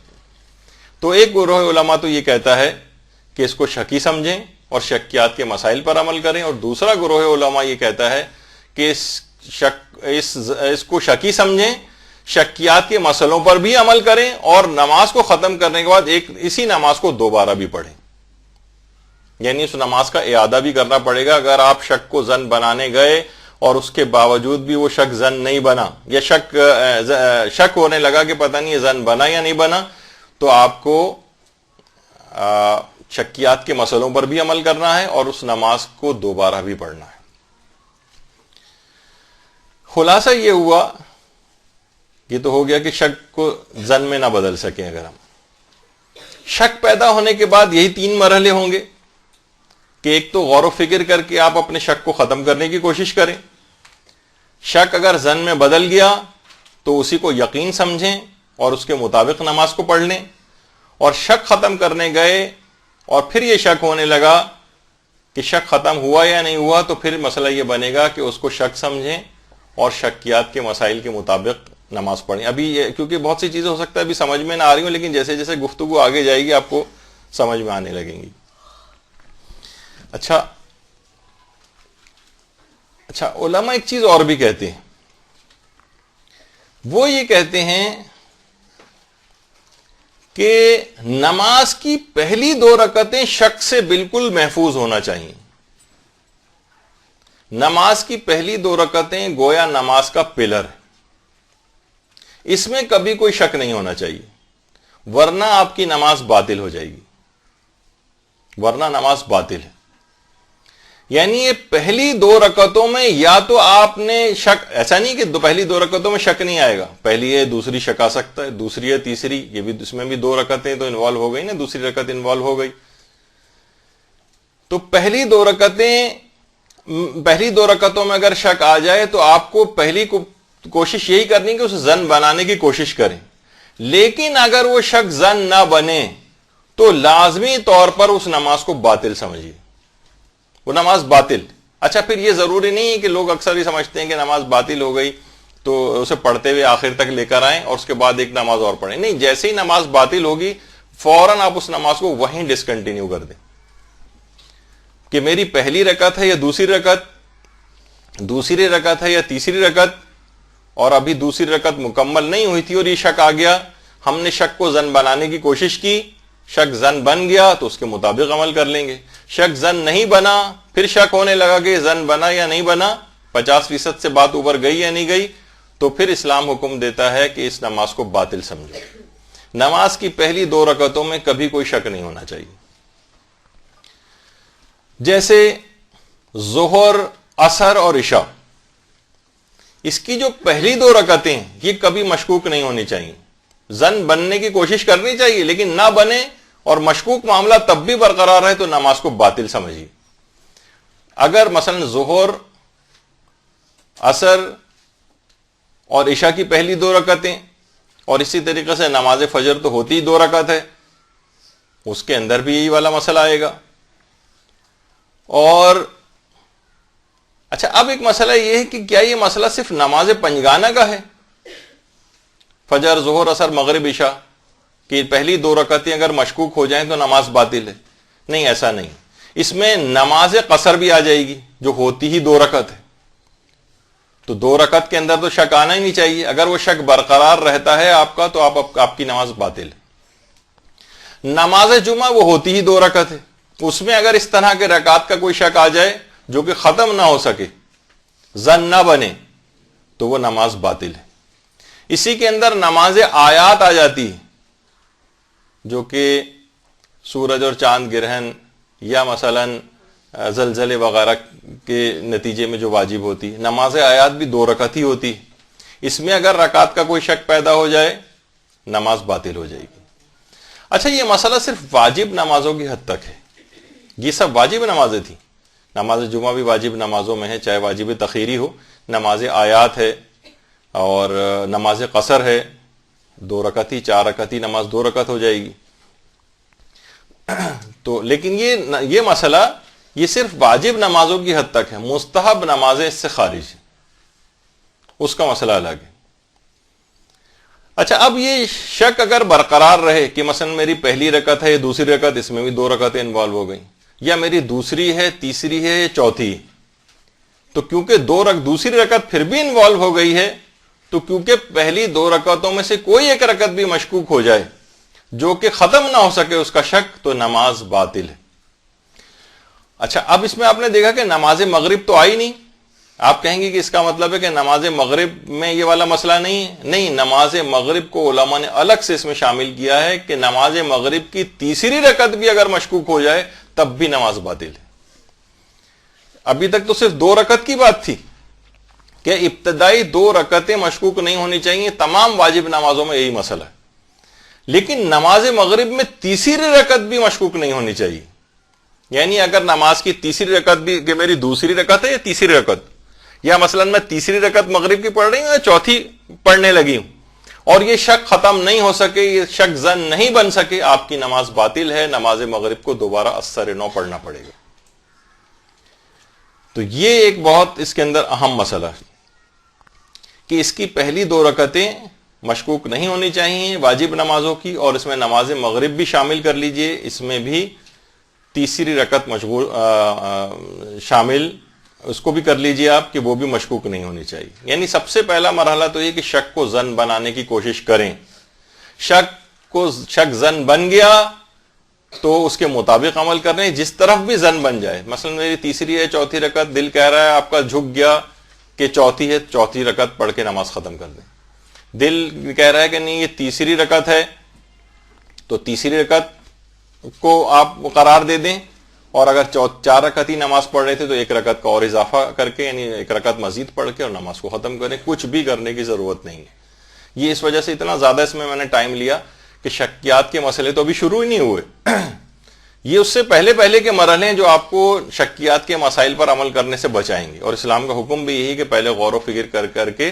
تو ایک گروہ علماء تو یہ کہتا ہے کہ اس کو شکی سمجھیں اور شکیات کے مسائل پر عمل کریں، اور دوسرا گروہ علماء یہ کہتا ہے کہ اس کو شکی سمجھیں، شکیات کے مسئلوں پر بھی عمل کریں اور نماز کو ختم کرنے کے بعد اسی نماز کو دوبارہ بھی پڑھیں. یعنی اس نماز کا اعادہ بھی کرنا پڑے گا. اگر آپ شک کو ظن بنانے گئے اور اس کے باوجود بھی وہ شک ظن نہیں بنا، یا شک ہونے لگا کہ پتہ نہیں یہ ظن بنا یا نہیں بنا، تو آپ کو شکیات کے مسئلوں پر بھی عمل کرنا ہے اور اس نماز کو دوبارہ بھی پڑھنا ہے. خلاصہ یہ ہوا، یہ تو ہو گیا کہ شک کو ظن میں نہ بدل سکیں. اگر ہم شک پیدا ہونے کے بعد یہی 3 مرحلے ہوں گے کہ ایک تو غور و فکر کر کے آپ اپنے شک کو ختم کرنے کی کوشش کریں. شک اگر ظن میں بدل گیا تو اسی کو یقین سمجھیں اور اس کے مطابق نماز کو پڑھ لیں. اور شک ختم کرنے گئے اور پھر یہ شک ہونے لگا کہ شک ختم ہوا یا نہیں ہوا، تو پھر مسئلہ یہ بنے گا کہ اس کو شک سمجھیں اور شکیات کے مسائل کے مطابق نماز پڑھیں. ابھی کیونکہ بہت سی چیزیں ہو سکتا ہے ابھی سمجھ میں نہ آ رہی ہوں، لیکن جیسے جیسے گفتگو آگے جائے گی آپ کو سمجھ میں آنے لگیں گی. اچھا، علماء ایک چیز اور بھی کہتے ہیں. وہ یہ کہتے ہیں کہ نماز کی پہلی 2 رکعتیں شک سے بالکل محفوظ ہونا چاہیے. نماز کی پہلی 2 رکعتیں گویا نماز کا پلر ہے، اس میں کبھی کوئی شک نہیں ہونا چاہیے، ورنہ آپ کی نماز باطل ہو جائے گی، ورنہ نماز باطل ہے. یعنی یہ پہلی 2 رکعتوں میں یا تو آپ نے شک، ایسا نہیں کہ پہلی 2 رکعتوں میں شک نہیں آئے گا، پہلی ہے دوسری شک آ سکتا ہے، دوسری ہے تیسری، یہ بھی اس میں بھی 2 رکعتیں تو انوالو ہو گئی نا، دوسری رکعت انوالو ہو گئی. تو پہلی 2 رکعتوں میں اگر شک آ جائے تو آپ کو پہلی کوشش یہی کرنی کہ اسے ظن بنانے کی کوشش کریں. لیکن اگر وہ شک زن نہ بنے تو لازمی طور پر اس نماز کو باطل سمجھیے، وہ نماز باطل۔ اچھا، پھر یہ ضروری نہیں ہے کہ لوگ اکثر ہی سمجھتے ہیں کہ نماز باطل ہو گئی تو اسے پڑھتے ہوئے آخر تک لے کر آئیں اور اس کے بعد ایک نماز اور پڑھیں، نہیں، جیسے ہی نماز باطل ہوگی فوراً آپ اس نماز کو وہیں ڈسکنٹینیو کر دیں کہ میری پہلی رکعت ہے یا دوسری رکعت ہے یا تیسری رکعت، اور ابھی دوسری رکعت مکمل نہیں ہوئی تھی اور یہ شک آ گیا، ہم نے شک کو زن بنانے کی کوشش کی، شک زن بن گیا تو اس کے مطابق عمل کر لیں گے۔ شک زن نہیں بنا، پھر شک ہونے لگا کہ زن بنا یا نہیں بنا، 50% سے بات اوپر گئی یا نہیں گئی، تو پھر اسلام حکم دیتا ہے کہ اس نماز کو باطل سمجھو۔ نماز کی پہلی 2 رکعتوں میں کبھی کوئی شک نہیں ہونا چاہیے۔ جیسے ظہر، عصر اور عشاء، اس کی جو پہلی 2 رکعتیں یہ کبھی مشکوک نہیں ہونی چاہیے، زن بننے کی کوشش کرنی چاہیے لیکن نہ بنے اور مشکوک معاملہ تب بھی برقرار ہے تو نماز کو باطل سمجھیے۔ اگر مثلا ظہر، عصر اور عشاء کی پہلی 2 رکعتیں اور اسی طریقے سے نماز فجر تو ہوتی ہی 2 رکعت ہے، اس کے اندر بھی یہی والا مسئلہ آئے گا۔ اور اچھا، اب ایک مسئلہ یہ ہے کہ کیا یہ مسئلہ صرف نماز پنجگانہ کا ہے؟ فجر، ظہر، عصر، مغرب، عشاء کی پہلی 2 رکعتیں اگر مشکوک ہو جائیں تو نماز باطل ہے؟ نہیں، ایسا نہیں، اس میں نماز قصر بھی آ جائے گی جو ہوتی ہی 2 رکعت ہے، تو 2 رکعت کے اندر تو شک آنا ہی نہیں چاہیے۔ اگر وہ شک برقرار رہتا ہے آپ کا تو آپ کی نماز باطل ہے۔ نماز جمعہ وہ ہوتی ہی 2 رکعت ہے، اس میں اگر اس طرح کے رکعت کا کوئی شک آ جائے جو کہ ختم نہ ہو سکے، زن نہ بنے، تو وہ نماز باطل ہے۔ اسی کے اندر نماز آیات آ جاتی ہے جو کہ سورج اور چاند گرہن یا مثلا زلزلے وغیرہ کے نتیجے میں جو واجب ہوتی ہے، نماز آیات بھی 2 رکعت ہی ہوتی ہے، اس میں اگر رکعت کا کوئی شک پیدا ہو جائے نماز باطل ہو جائے گی۔ اچھا، یہ مسئلہ صرف واجب نمازوں کی حد تک ہے، یہ سب واجب نمازیں تھیں، نماز جمعہ بھی واجب نمازوں میں ہے، چاہے واجب تخیری ہو، نماز آیات ہے اور نماز قصر ہے، 2 رکعت ہی، 4 رکعت ہی نماز 2 رکعت ہو جائے گی۔ تو لیکن یہ مسئلہ یہ صرف واجب نمازوں کی حد تک ہے، مستحب نمازیں اس سے خارج ہیں، اس کا مسئلہ الگ ہے۔ اچھا، اب یہ شک اگر برقرار رہے کہ مثلا میری پہلی رکعت ہے یا دوسری رکعت، اس میں بھی 2 رکعتیں انوالو ہو گئیں، یا میری دوسری ہے، تیسری ہے یا چوتھی، تو کیونکہ دوسری رکعت پھر بھی انوالو ہو گئی ہے، تو کیونکہ پہلی 2 رکعتوں میں سے کوئی ایک رکعت بھی مشکوک ہو جائے جو کہ ختم نہ ہو سکے اس کا شک، تو نماز باطل ہے۔ اچھا، اب اس میں آپ نے دیکھا کہ نماز مغرب تو آئی نہیں، آپ کہیں گے کہ اس کا مطلب ہے کہ نماز مغرب میں یہ والا مسئلہ نہیں ہے۔ نہیں، نماز مغرب کو علماء نے الگ سے اس میں شامل کیا ہے کہ نماز مغرب کی تیسری رکعت بھی اگر مشکوک ہو جائے تب بھی نماز باطل ہے۔ ابھی تک تو صرف 2 رکعت کی بات تھی کہ ابتدائی 2 رکعتیں مشکوک نہیں ہونی چاہیے، تمام واجب نمازوں میں یہی مسئلہ ہے، لیکن نماز مغرب میں تیسری رکعت بھی مشکوک نہیں ہونی چاہیے۔ یعنی اگر نماز کی تیسری رکعت بھی کہ میری دوسری رکعت ہے یا تیسری رکعت، یا مثلا میں تیسری رکعت مغرب کی پڑھ رہی ہوں یا چوتھی پڑھنے لگی ہوں اور یہ شک ختم نہیں ہو سکے، یہ شک زن نہیں بن سکے، آپ کی نماز باطل ہے، نماز مغرب کو دوبارہ اثر نو پڑھنا پڑے گا۔ تو یہ ایک بہت اس کے اندر اہم مسئلہ ہے کہ اس کی پہلی 2 رکعتیں مشکوک نہیں ہونی چاہیے واجب نمازوں کی، اور اس میں نماز مغرب بھی شامل کر لیجئے، اس میں بھی تیسری رکعت شامل اس کو بھی کر لیجئے آپ کہ وہ بھی مشکوک نہیں ہونی چاہیے۔ یعنی سب سے پہلا مرحلہ تو یہ کہ شک کو زن بنانے کی کوشش کریں، شک زن بن گیا تو اس کے مطابق عمل کریں، جس طرف بھی زن بن جائے، مثلا میری تیسری ہے، چوتھی رکعت، دل کہہ رہا ہے آپ کا جھک گیا کہ چوتھی ہے، چوتھی رکعت پڑھ کے نماز ختم کر دیں۔ دل کہہ رہا ہے کہ نہیں یہ تیسری رکعت ہے تو تیسری رکعت کو آپ قرار دے دیں، اور اگر 4 رکعت ہی نماز پڑھ رہے تھے تو 1 رکعت کا اور اضافہ کر کے، یعنی 1 رکعت مزید پڑھ کے اور نماز کو ختم کریں، کچھ بھی کرنے کی ضرورت نہیں ہے۔ یہ اس وجہ سے اتنا زیادہ اس میں نے ٹائم لیا کہ شکیات کے مسئلے تو ابھی شروع ہی نہیں ہوئے، یہ اس سے پہلے کے مرحلے ہیں جو آپ کو شکیات کے مسائل پر عمل کرنے سے بچائیں گے، اور اسلام کا حکم بھی یہی کہ پہلے غور و فکر کر کے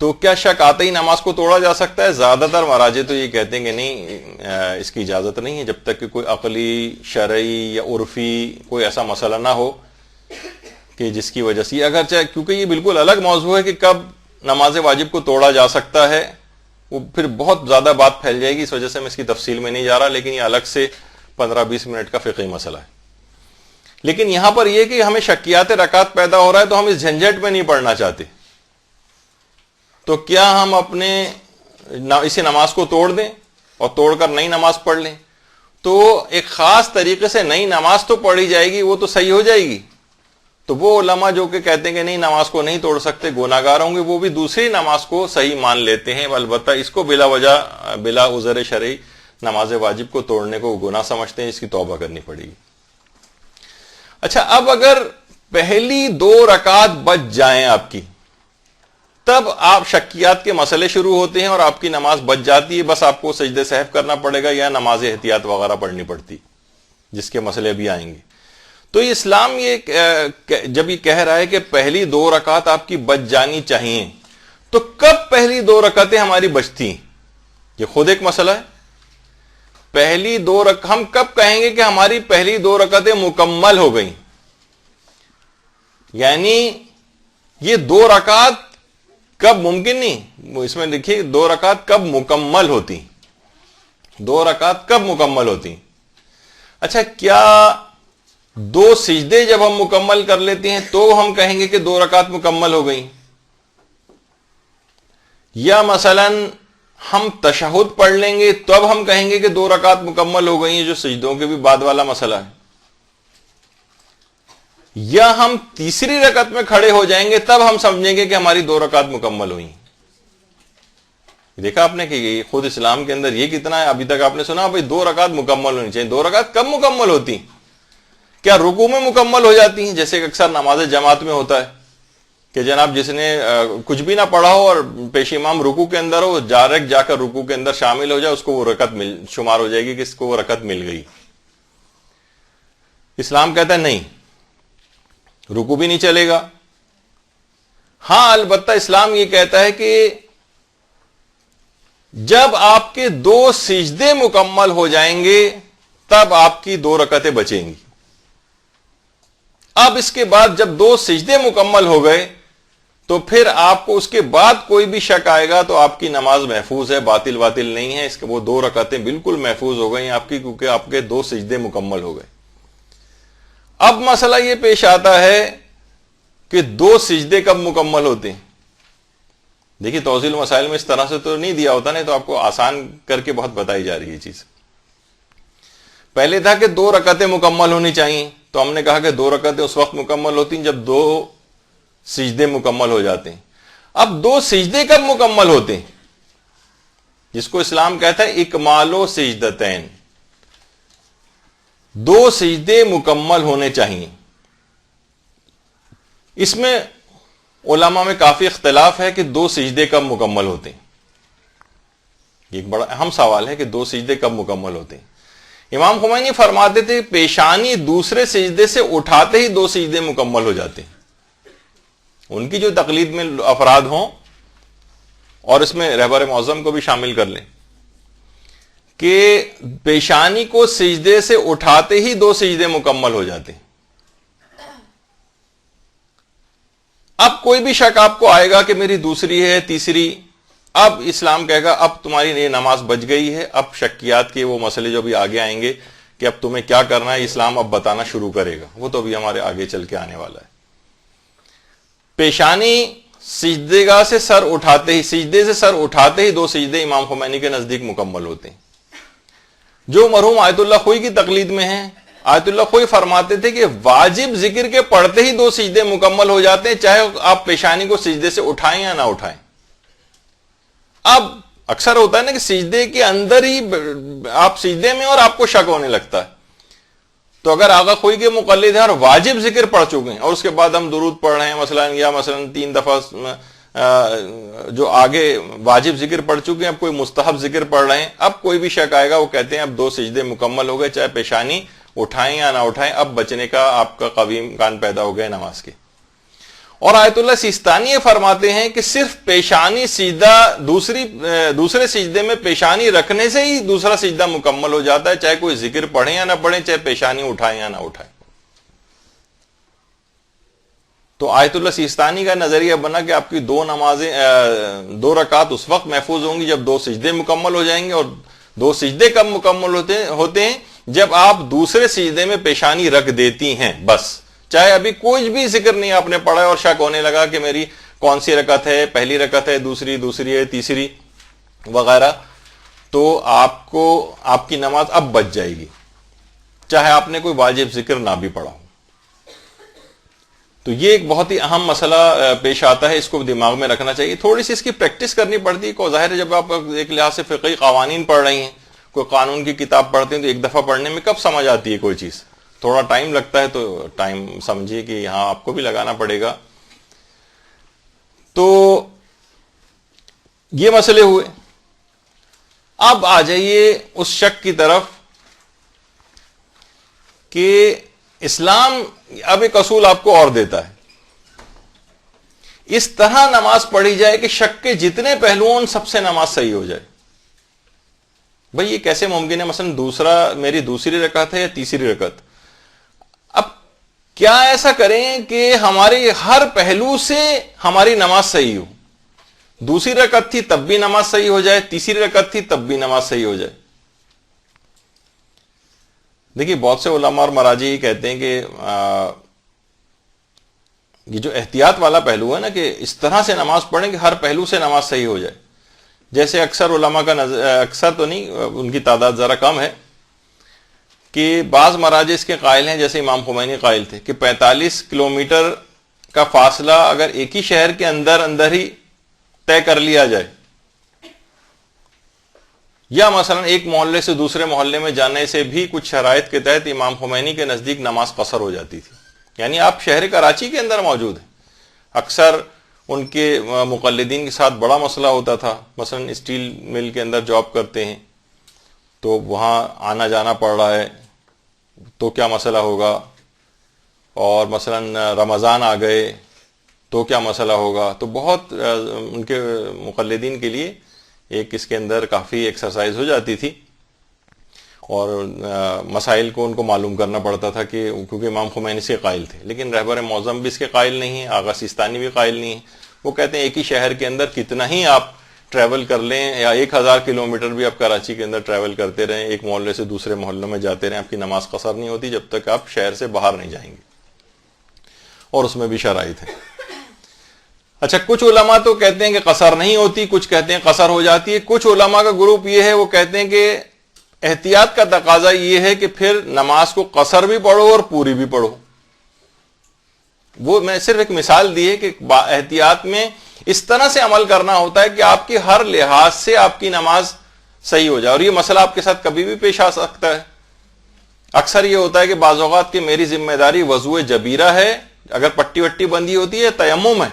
تو کیا شک آتے ہی نماز کو توڑا جا سکتا ہے؟ زیادہ تر مراجع تو یہ کہتے ہیں کہ نہیں، اس کی اجازت نہیں ہے جب تک کہ کوئی عقلی، شرعی یا عرفی کوئی ایسا مسئلہ نہ ہو کہ جس کی وجہ سے، اگرچہ کیونکہ یہ بالکل الگ موضوع ہے کہ کب نماز واجب کو توڑا جا سکتا ہے، وہ پھر بہت زیادہ بات پھیل جائے گی، اس وجہ سے میں اس کی تفصیل میں نہیں جا رہا، لیکن یہ الگ سے 15-20 منٹ کا فقہی مسئلہ ہے۔ لیکن یہاں پر یہ کہ ہمیں شکیات رکعت پیدا ہو رہا ہے تو ہم اس جھنجٹ میں نہیں پڑنا چاہتے، تو کیا ہم اپنے اسی نماز کو توڑ دیں اور توڑ کر نئی نماز پڑھ لیں؟ تو ایک خاص طریقے سے نئی نماز تو پڑھی جائے گی، وہ تو صحیح ہو جائے گی۔ تو وہ علماء جو کہ کہتے ہیں کہ نہیں نماز کو نہیں توڑ سکتے، گناہگار ہوں گے، وہ بھی دوسری نماز کو صحیح مان لیتے ہیں، البتہ اس کو بلا وجہ، بلا عذر شرعی نماز واجب کو توڑنے کو گناہ سمجھتے ہیں، اس کی توبہ کرنی پڑے گی۔ اچھا، اب اگر پہلی 2 رکعت بچ جائیں آپ کی، تب آپ شکیات کے مسئلے شروع ہوتے ہیں اور آپ کی نماز بچ جاتی ہے، بس آپ کو سجدہ سہو کرنا پڑے گا یا نماز احتیاط وغیرہ پڑھنی پڑتی، جس کے مسئلے بھی آئیں گے۔ تو اسلام یہ جب یہ کہہ رہا ہے کہ پہلی 2 رکعت آپ کی بچ جانی چاہیے، تو کب پہلی 2 رکعتیں ہماری بچتی ہیں؟ یہ خود ایک مسئلہ ہے۔ پہلی 2 رکعت ہم کب کہیں گے کہ ہماری پہلی 2 رکعتیں مکمل ہو گئیں؟ یعنی یہ 2 رکعت کب ممکن نہیں، اس میں دیکھیے 2 رکعت کب مکمل ہوتی، 2 رکعت کب مکمل ہوتی؟ اچھا، کیا 2 سجدے جب ہم مکمل کر لیتے ہیں تو ہم کہیں گے کہ 2 رکعت مکمل ہو گئیں؟ یا مثلا ہم تشہد پڑھ لیں گے تب ہم کہیں گے کہ 2 رکعت مکمل ہو گئی ہیں، جو سجدوں کے بھی بعد والا مسئلہ ہے؟ یا ہم تیسری رکعت میں کھڑے ہو جائیں گے تب ہم سمجھیں گے کہ ہماری 2 رکعت مکمل ہوئی؟ دیکھا آپ نے کہ یہ خود اسلام کے اندر یہ کتنا ہے۔ ابھی تک آپ نے سنا بھائی 2 رکعت مکمل ہونی چاہیے، 2 رکعت کب مکمل ہوتی؟ کیا رکوع میں مکمل ہو جاتی ہیں، جیسے کہ اکثر نماز جماعت میں ہوتا ہے کہ جناب جس نے کچھ بھی نہ پڑھا ہو اور پیش امام رکوع کے اندر ہو، ڈائریکٹ جا کر رکوع کے اندر شامل ہو جائے، اس کو وہ رکعت شمار ہو جائے گی کہ اس کو وہ رکعت مل گئی؟ اسلام کہتا ہے نہیں، رکوع بھی نہیں چلے گا۔ ہاں، البتہ اسلام یہ کہتا ہے کہ جب آپ کے 2 سجدے مکمل ہو جائیں گے تب آپ کی 2 رکعتیں بچیں گی۔ اب اس کے بعد جب 2 سجدے مکمل ہو گئے تو پھر آپ کو اس کے بعد کوئی بھی شک آئے گا تو آپ کی نماز محفوظ ہے، باطل نہیں ہے، اس کے وہ 2 رکعتیں بالکل محفوظ ہو گئی آپ کی، کیونکہ آپ کے 2 سجدے مکمل ہو گئے۔ اب مسئلہ یہ پیش آتا ہے کہ 2 سجدے کب مکمل ہوتے ہیں؟ دیکھیے توضیح المسائل میں اس طرح سے تو نہیں دیا ہوتا، نہیں تو آپ کو آسان کر کے بہت بتائی جا رہی ہے چیز۔ پہلے تھا کہ 2 رکعتیں مکمل ہونی چاہیے، تو ہم نے کہا کہ 2 رکعتیں اس وقت مکمل ہوتی ہیں جب 2 سجدے مکمل ہو جاتے ہیں۔ اب 2 سجدے کب مکمل ہوتے ہیں؟ جس کو اسلام کہتا ہے اکمال و سجدتین، 2 سجدے مکمل ہونے چاہیے۔ اس میں علماء میں کافی اختلاف ہے کہ 2 سجدے کب مکمل ہوتے ہیں۔ یہ ایک بڑا اہم سوال ہے کہ 2 سجدے کب مکمل ہوتے ہیں۔ امام خمینی فرماتے تھے پیشانی دوسرے سجدے سے اٹھاتے ہی 2 سجدے مکمل ہو جاتے ہیں۔ ان کی جو تقلید میں افراد ہوں، اور اس میں رہبر معظم کو بھی شامل کر لیں، کہ پیشانی کو سجدے سے اٹھاتے ہی 2 سجدے مکمل ہو جاتے ہیں۔ اب کوئی بھی شک آپ کو آئے گا کہ میری دوسری ہے، تیسری، اب اسلام کہے گا اب تمہاری یہ نماز بچ گئی ہے، اب شکیات کے وہ مسئلے جو بھی آگے آئیں گے کہ اب تمہیں کیا کرنا ہے، اسلام اب بتانا شروع کرے گا، وہ تو بھی ہمارے آگے چل کے آنے والا ہے۔ پیشانی سجدے گاہ سے سر اٹھاتے ہی، سجدے سے سر اٹھاتے ہی 2 سجدے امام خمینی کے نزدیک مکمل ہوتے ہیں۔ جو مرحوم آیت اللہ خوئی کی تقلید میں ہیں، آیت اللہ خوئی فرماتے تھے کہ واجب ذکر کے پڑھتے ہی 2 سجدے مکمل ہو جاتے ہیں، چاہے آپ پیشانی کو سجدے سے اٹھائیں یا نہ اٹھائیں۔ اب اکثر ہوتا ہے نا کہ سجدے کے اندر ہی آپ سجدے میں اور آپ کو شک ہونے لگتا ہے، تو اگر آغا خوئی کے مقلد ہیں اور واجب ذکر پڑھ چکے ہیں اور اس کے بعد ہم درود پڑھ رہے ہیں مثلا، یا مثلا 3 دفعہ جو آگے واجب ذکر پڑھ چکے ہیں، اب کوئی مستحب ذکر پڑھ رہے ہیں، اب کوئی بھی شک آئے گا، وہ کہتے ہیں اب 2 سجدے مکمل ہو گئے، چاہے پیشانی اٹھائیں یا نہ اٹھائیں، اب بچنے کا آپ کا قوی امکان پیدا ہو گئے نماز کے۔ اور آیت اللہ سیستانی یہ فرماتے ہیں کہ صرف پیشانی سجدہ دوسرے سجدے میں پیشانی رکھنے سے ہی دوسرا سجدہ مکمل ہو جاتا ہے، چاہے کوئی ذکر پڑھیں یا نہ پڑھیں، چاہے پیشانی اٹھائیں یا نہ اٹھائیں۔ تو آیت اللہ سیستانی کا نظریہ بنا کہ آپ کی دو رکعت اس وقت محفوظ ہوں گی جب 2 سجدے مکمل ہو جائیں گے، اور 2 سجدے کب مکمل ہوتے ہیں جب آپ دوسرے سجدے میں پیشانی رکھ دیتی ہیں، بس چاہے ابھی کوئی بھی ذکر نہیں آپ نے پڑھا اور شک ہونے لگا کہ میری کون سی رکعت ہے، پہلی رکعت ہے، دوسری ہے، تیسری وغیرہ، تو آپ کی نماز اب بچ جائے گی، چاہے آپ نے کوئی واجب ذکر نہ بھی پڑھا ہو۔ تو یہ ایک بہت ہی اہم مسئلہ پیش آتا ہے، اس کو دماغ میں رکھنا چاہیے، تھوڑی سی اس کی پریکٹس کرنی پڑتی ہے۔ کو ظاہر ہے جب آپ ایک لحاظ سے فقہی قوانین پڑھ رہی ہیں، کوئی قانون کی کتاب پڑھتے ہیں، تو ایک دفعہ پڑھنے میں کب سمجھ آتی ہے کوئی چیز، تھوڑا ٹائم لگتا ہے، تو ٹائم سمجھیے کہ یہاں آپ کو بھی لگانا پڑے گا۔ تو یہ مسئلے ہوئے، اب آ جائیے اس شک کی طرف کہ اسلام اب ایک اصول آپ کو اور دیتا ہے، اس طرح نماز پڑھی جائے کہ شک کے جتنے پہلوؤں ان سب سے نماز صحیح ہو جائے۔ بھئی یہ کیسے ممکن ہے؟ مثلا میری دوسری رکعت ہے یا تیسری رکعت، اب کیا ایسا کریں کہ ہمارے ہر پہلو سے ہماری نماز صحیح ہو؟ دوسری رکعت تھی تب بھی نماز صحیح ہو جائے، تیسری رکعت تھی تب بھی نماز صحیح ہو جائے۔ دیکھیے بہت سے علماء اور مراجع یہ کہتے ہیں کہ یہ جو احتیاط والا پہلو ہے نا، کہ اس طرح سے نماز پڑھیں کہ ہر پہلو سے نماز صحیح ہو جائے، جیسے اکثر علماء کا اکثر تو نہیں، ان کی تعداد ذرا کم ہے، کہ بعض مراجع اس کے قائل ہیں، جیسے امام خمینی قائل تھے، کہ 45 کلومیٹر کا فاصلہ اگر ایک ہی شہر کے اندر ہی طے کر لیا جائے، یا مثلا ایک محلے سے دوسرے محلے میں جانے سے بھی کچھ شرائط کے تحت امام خمینی کے نزدیک نماز قصر ہو جاتی تھی۔ یعنی آپ شہر کراچی کے اندر موجود ہیں، اکثر ان کے مقلدین کے ساتھ بڑا مسئلہ ہوتا تھا، مثلا اسٹیل مل کے اندر جاب کرتے ہیں تو وہاں آنا جانا پڑ رہا ہے، تو کیا مسئلہ ہوگا؟ اور مثلا رمضان آ گئے تو کیا مسئلہ ہوگا؟ تو بہت ان کے مقلدین کے لیے ایک اس کے اندر کافی ایکسرسائز ہو جاتی تھی، اور مسائل کو ان کو معلوم کرنا پڑتا تھا، کہ کیونکہ امام خمینی سے قائل تھے، لیکن رہبر معظم بھی اس کے قائل نہیں ہیں، آغا سیستانی بھی قائل نہیں ہیں۔ وہ کہتے ہیں ایک ہی شہر کے اندر کتنا ہی آپ ٹریول کر لیں، یا 1000 کلومیٹر بھی آپ کراچی کے اندر ٹریول کرتے رہیں، ایک محلے سے دوسرے محلے میں جاتے رہیں، آپ کی نماز قصر نہیں ہوتی جب تک آپ شہر سے باہر نہیں جائیں گے، اور اس میں بھی شرائط ہیں۔ اچھا، کچھ علماء تو کہتے ہیں کہ قصر نہیں ہوتی، کچھ کہتے ہیں قصر ہو جاتی ہے۔ کچھ علماء کا گروپ یہ ہے، وہ کہتے ہیں کہ احتیاط کا تقاضا یہ ہے کہ پھر نماز کو قصر بھی پڑھو اور پوری بھی پڑھو۔ وہ میں صرف ایک مثال دی ہے کہ احتیاط میں اس طرح سے عمل کرنا ہوتا ہے کہ آپ کی ہر لحاظ سے آپ کی نماز صحیح ہو جائے، اور یہ مسئلہ آپ کے ساتھ کبھی بھی پیش آ سکتا ہے۔ اکثر یہ ہوتا ہے کہ بعض اوقات کہ میری ذمہ داری وضو جبیرہ ہے، اگر پٹی وٹی بندی ہوتی ہے، تیمم ہے،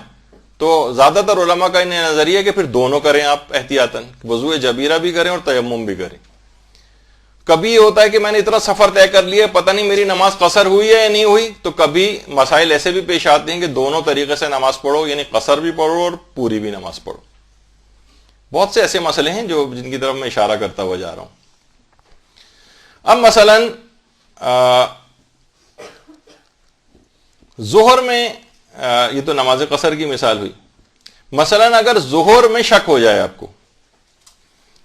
تو زیادہ تر علماء کا انہیں نظریہ ہے کہ پھر دونوں کریں آپ احتیاطاً، وضو جبیرہ بھی کریں اور تیمم بھی کریں۔ کبھی یہ ہوتا ہے کہ میں نے اتنا سفر طے کر لیا، پتہ نہیں میری نماز قصر ہوئی ہے یا نہیں ہوئی، تو کبھی مسائل ایسے بھی پیش آتے ہیں کہ دونوں طریقے سے نماز پڑھو، یعنی قصر بھی پڑھو اور پوری بھی نماز پڑھو۔ بہت سے ایسے مسئلے ہیں جن کی طرف میں اشارہ کرتا ہوا جا رہا ہوں۔ اب مثلا ظہر میں، یہ تو نماز قصر کی مثال ہوئی، مثلا اگر ظہر میں شک ہو جائے آپ کو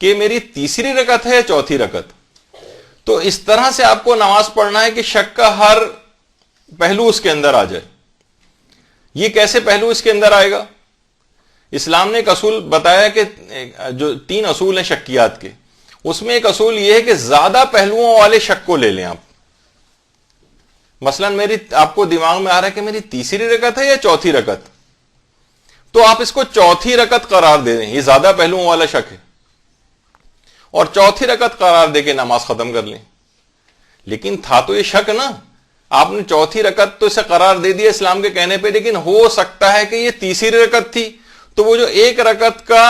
کہ میری تیسری رکعت ہے یا چوتھی رکعت، تو اس طرح سے آپ کو نماز پڑھنا ہے کہ شک کا ہر پہلو اس کے اندر آ جائے۔ یہ کیسے پہلو اس کے اندر آئے گا؟ اسلام نے ایک اصول بتایا کہ جو 3 اصول ہیں شکیات کے، اس میں ایک اصول یہ ہے کہ زیادہ پہلوؤں والے شک کو لے لیں آپ۔ مثلا آپ کو دماغ میں آ رہا ہے کہ میری تیسری رکعت ہے یا چوتھی رکعت، تو آپ اس کو چوتھی رکعت قرار دے دیں، یہ زیادہ پہلوؤں والا شک ہے، اور چوتھی رکعت قرار دے کے نماز ختم کر لیں۔ لیکن تھا تو یہ شک نا، آپ نے چوتھی رکعت تو اسے قرار دے دیا اسلام کے کہنے پہ، لیکن ہو سکتا ہے کہ یہ تیسری رکعت تھی، تو وہ جو 1 رکعت کا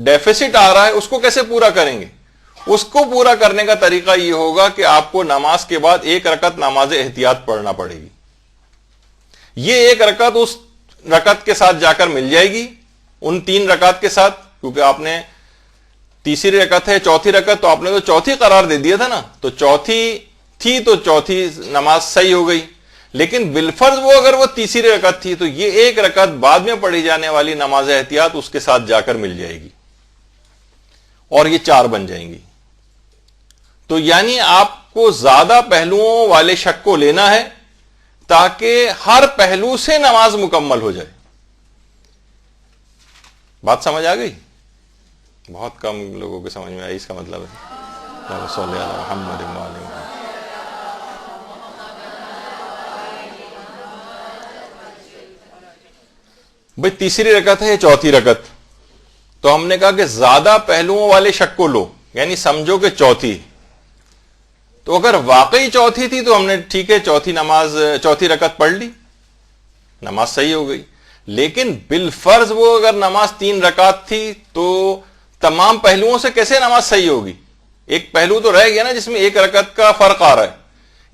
ڈیفیسٹ آ رہا ہے اس کو کیسے پورا کریں گے؟ اس کو پورا کرنے کا طریقہ یہ ہوگا کہ آپ کو نماز کے بعد 1 رکعت نماز احتیاط پڑھنا پڑے گی۔ یہ 1 رکعت اس رکعت کے ساتھ جا کر مل جائے گی، ان 3 رکعت کے ساتھ، کیونکہ آپ نے تیسری رکعت ہے، چوتھی رکعت تو آپ نے تو چوتھی قرار دے دیا تھا نا، تو چوتھی تھی تو چوتھی نماز صحیح ہو گئی. لیکن بالفرض وہ اگر وہ تیسری رکعت تھی تو یہ 1 رکعت بعد میں پڑھی جانے والی نماز احتیاط اس کے ساتھ جا کر مل جائے گی اور یہ 4 بن جائیں گی. تو یعنی آپ کو زیادہ پہلوؤں والے شک کو لینا ہے تاکہ ہر پہلو سے نماز مکمل ہو جائے. بات سمجھ آ گئی؟ بہت کم لوگوں کے سمجھ میں آئی. اس کا مطلب ہے محمد بھئی تیسری رکعت ہے یا چوتھی رکعت، تو ہم نے کہا کہ زیادہ پہلوؤں والے شک کو لو، یعنی سمجھو کہ چوتھی. تو اگر واقعی چوتھی تھی تو ہم نے ٹھیک ہے چوتھی رکعت پڑھ لی، نماز صحیح ہو گئی. لیکن بالفرض وہ اگر نماز 3 رکعت تھی تو تمام پہلوؤں سے کیسے نماز صحیح ہوگی؟ ایک پہلو تو رہ گیا نا جس میں 1 رکعت کا فرق آ رہا ہے.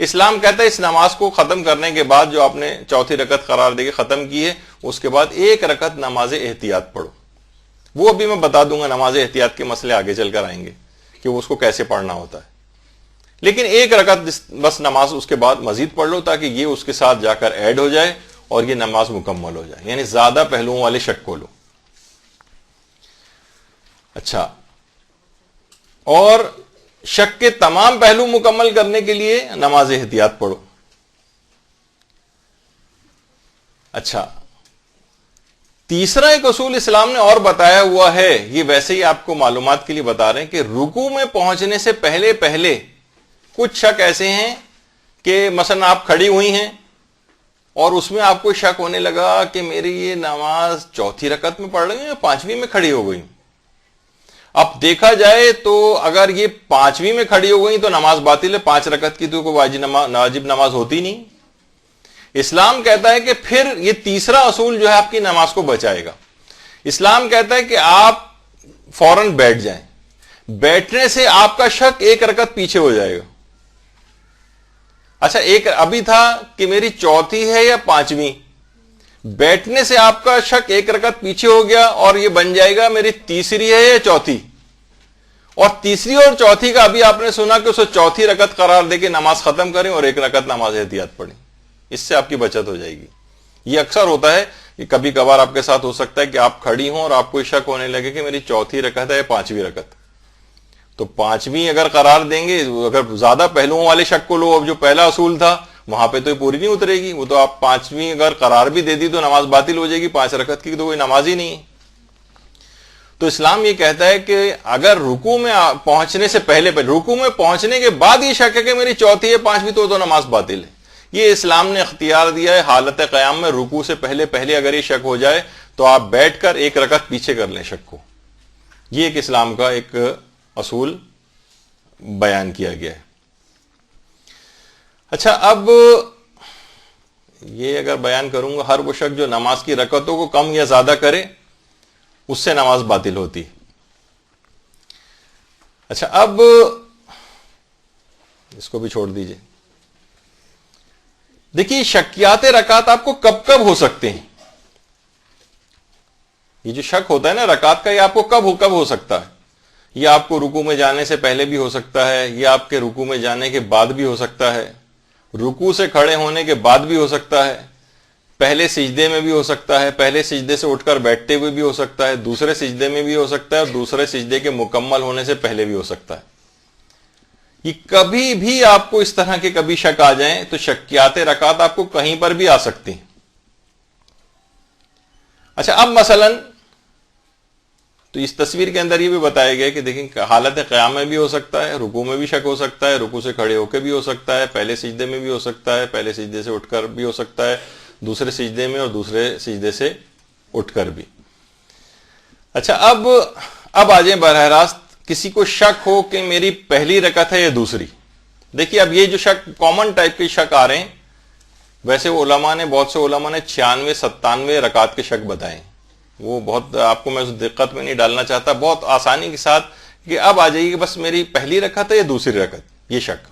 اسلام کہتا ہے اس نماز کو ختم کرنے کے بعد جو آپ نے چوتھی رکعت قرار دے کے ختم کی ہے، اس کے بعد 1 رکعت نماز احتیاط پڑھو. وہ ابھی میں بتا دوں گا، نماز احتیاط کے مسئلے آگے چل کر آئیں گے کہ وہ اس کو کیسے پڑھنا ہوتا ہے. لیکن 1 رکعت بس نماز اس کے بعد مزید پڑھ لو تاکہ یہ اس کے ساتھ جا کر ایڈ ہو جائے اور یہ نماز مکمل ہو جائے، یعنی زیادہ پہلوؤں والے شک کو لو. اچھا، اور شک کے تمام پہلو مکمل کرنے کے لیے نماز احتیاط پڑھو. اچھا، تیسرا ایک اصول اسلام نے اور بتایا ہوا ہے، یہ ویسے ہی آپ کو معلومات کے لیے بتا رہے ہیں کہ رکوع میں پہنچنے سے پہلے کچھ شک ایسے ہیں کہ مثلا آپ کھڑی ہوئی ہیں اور اس میں آپ کو شک ہونے لگا کہ میری یہ نماز چوتھی رکعت میں پڑھ رہی ہوں یا 5ویں میں کھڑی ہو گئی. اب دیکھا جائے تو اگر یہ 5ویں میں کھڑی ہو گئی تو نماز باطل ہے، 5 رکعت کی تو کوئی واجب نماز ہوتی نہیں. اسلام کہتا ہے کہ پھر یہ تیسرا اصول جو ہے آپ کی نماز کو بچائے گا. اسلام کہتا ہے کہ آپ فوراً بیٹھ جائیں، بیٹھنے سے آپ کا شک 1 رکعت پیچھے ہو جائے گا. اچھا، ابھی تھا کہ میری چوتھی ہے یا 5ویں، بیٹھنے سے آپ کا شک 1 رکعت پیچھے ہو گیا اور یہ بن جائے گا میری تیسری ہے یا چوتھی. اور تیسری اور چوتھی کا ابھی آپ نے سنا کہ اسے چوتھی رکعت قرار دے کے نماز ختم کریں اور 1 رکعت نماز احتیاط پڑھیں. اس سے آپ کی بچت ہو جائے گی. یہ اکثر ہوتا ہے کہ کبھی کبھار آپ کے ساتھ ہو سکتا ہے کہ آپ کھڑی ہوں اور آپ کو شک ہونے لگے کہ میری چوتھی رکعت ہے یا 5ویں رکعت. تو 5ویں اگر قرار دیں گے، اگر زیادہ پہلوؤں والے شک کو لو، اب جو پہلا اصول تھا وہاں پہ تو یہ پوری نہیں اترے گی. وہ تو آپ 5ویں اگر قرار بھی دے دی تو نماز باطل ہو جائے گی، 5 رکعت کی تو کوئی نماز ہی نہیں. تو اسلام یہ کہتا ہے کہ اگر رکوع میں پہنچنے سے رکوع میں پہنچنے کے بعد یہ شک ہے کہ میری چوتھی ہے 5ویں تو نماز باطل ہے. یہ اسلام نے اختیار دیا ہے حالت قیام میں، رکوع سے پہلے اگر یہ شک ہو جائے تو آپ بیٹھ کر 1 رکعت پیچھے کر لیں شک کو. یہ ایک اسلام کا ایک اصول بیان کیا گیا ہے. اچھا، اب یہ اگر بیان کروں گا، ہر وہ شخص جو نماز کی رکعتوں کو کم یا زیادہ کرے اس سے نماز باطل ہوتی. اچھا، اب اس کو بھی چھوڑ دیجئے. دیکھیے، شکیات رکعت آپ کو کب کب ہو سکتے ہیں. یہ جو شک ہوتا ہے نا رکعت کا، یہ آپ کو کب ہو سکتا ہے. یہ آپ کو رکوع میں جانے سے پہلے بھی ہو سکتا ہے، یہ آپ کے رکوع میں جانے کے بعد بھی ہو سکتا ہے، رکوع سے کھڑے ہونے کے بعد بھی ہو سکتا ہے، پہلے سجدے میں بھی ہو سکتا ہے، پہلے سجدے سے اٹھ کر بیٹھتے ہوئے بھی ہو سکتا ہے، دوسرے سجدے میں بھی ہو سکتا ہے، اور دوسرے سجدے کے مکمل ہونے سے پہلے بھی ہو سکتا ہے. یہ کبھی بھی آپ کو اس طرح کے کبھی شک آ جائیں تو شکیات رکعت آپ کو کہیں پر بھی آ سکتی ہیں. اچھا، اب مثلا تو اس تصویر کے اندر یہ بھی بتایا گیا کہ دیکھیں حالت قیام میں بھی ہو سکتا ہے، رکوع میں بھی شک ہو سکتا ہے، رکوع سے کھڑے ہو کے بھی ہو سکتا ہے، پہلے سجدے میں بھی ہو سکتا ہے، پہلے سجدے سے اٹھ کر بھی ہو سکتا ہے، دوسرے سجدے میں اور دوسرے سجدے سے اٹھ کر بھی. اچھا، اب آ جائیں براہ راست کسی کو شک ہو کہ میری پہلی رکعت ہے یا دوسری. دیکھیے، اب یہ جو شک کامن ٹائپ کے شک آ رہے ہیں، ویسے بہت سے علماء نے 96 97 رکعت کے شک بتائے. وہ بہت آپ کو میں اس دقت میں نہیں ڈالنا چاہتا، بہت آسانی کے ساتھ کہ اب آ جائیے کہ بس میری پہلی رکعت ہے یا دوسری رکعت، یہ شک.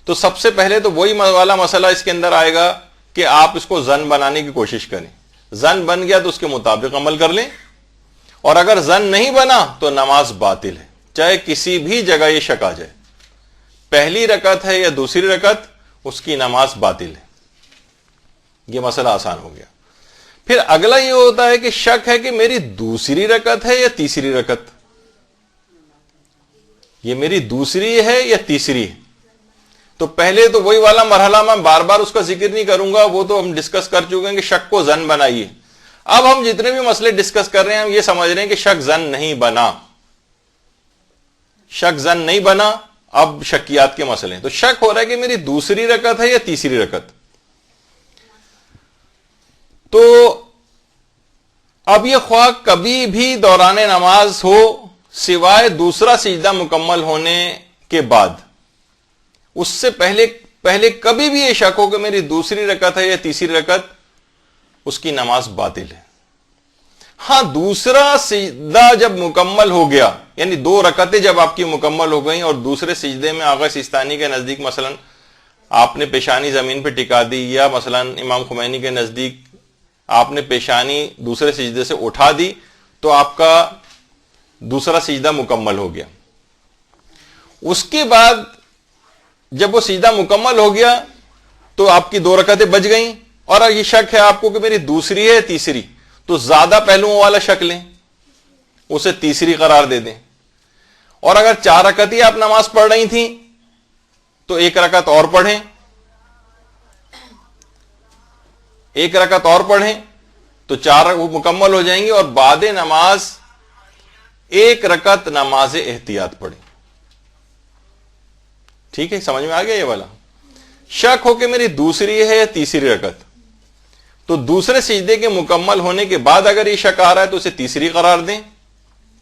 تو سب سے پہلے تو وہی والا مسئلہ اس کے اندر آئے گا کہ آپ اس کو ظن بنانے کی کوشش کریں. زن بن گیا تو اس کے مطابق عمل کر لیں، اور اگر زن نہیں بنا تو نماز باطل ہے، چاہے کسی بھی جگہ یہ شک آ جائے، پہلی رکعت ہے یا دوسری رکعت، اس کی نماز باطل ہے۔ یہ مسئلہ آسان ہو گیا۔ پھر اگلا یہ ہوتا ہے کہ شک ہے کہ میری دوسری رکعت ہے یا تیسری رکعت، یہ میری دوسری ہے یا تیسری ہے۔ تو پہلے تو وہی والا مرحلہ، میں بار بار اس کا ذکر نہیں کروں گا، وہ تو ہم ڈسکس کر چکے ہیں کہ شک کو زن بنائیے۔ اب ہم جتنے بھی مسئلے ڈسکس کر رہے ہیں ہم یہ سمجھ رہے ہیں کہ شک زن نہیں بنا، شک زن نہیں بنا، اب شکیات کے مسئلے ہیں۔ تو شک ہو رہا ہے کہ میری دوسری رکعت ہے یا تیسری رکعت، تو اب یہ خواہ کبھی بھی دوران نماز ہو سوائے دوسرا سجدہ مکمل ہونے کے بعد، اس سے پہلے کبھی بھی یہ شک ہو کہ میری دوسری رکعت ہے یا تیسری رکعت، اس کی نماز باطل ہے۔ ہاں، دوسرا سجدہ جب مکمل ہو گیا، یعنی 2 رکعتیں جب آپ کی مکمل ہو گئیں اور دوسرے سجدے میں آغا سیستانی کے نزدیک مثلا آپ نے پیشانی زمین پہ ٹکا دی، یا مثلا امام خمینی کے نزدیک آپ نے پیشانی دوسرے سجدے سے اٹھا دی، تو آپ کا دوسرا سجدہ مکمل ہو گیا۔ اس کے بعد جب وہ سجدہ مکمل ہو گیا تو آپ کی 2 رکعتیں بچ گئیں، اور یہ شک ہے آپ کو کہ میری دوسری ہے تیسری، تو زیادہ پہلوؤں والا شک لیں، اسے تیسری قرار دے دیں۔ اور اگر 4 رکعت ہی آپ نماز پڑھ رہی تھیں تو 1 رکعت اور پڑھیں، 1 رکعت اور پڑھیں تو 4 مکمل ہو جائیں گی، اور بعد نماز 1 رکعت نماز احتیاط پڑھیں۔ ٹھیک ہے، سمجھ میں آ گیا یہ والا؟ شک ہو کہ میری دوسری ہے یا تیسری رکعت، تو دوسرے سجدے کے مکمل ہونے کے بعد اگر یہ شک آ رہا ہے تو اسے تیسری قرار دیں۔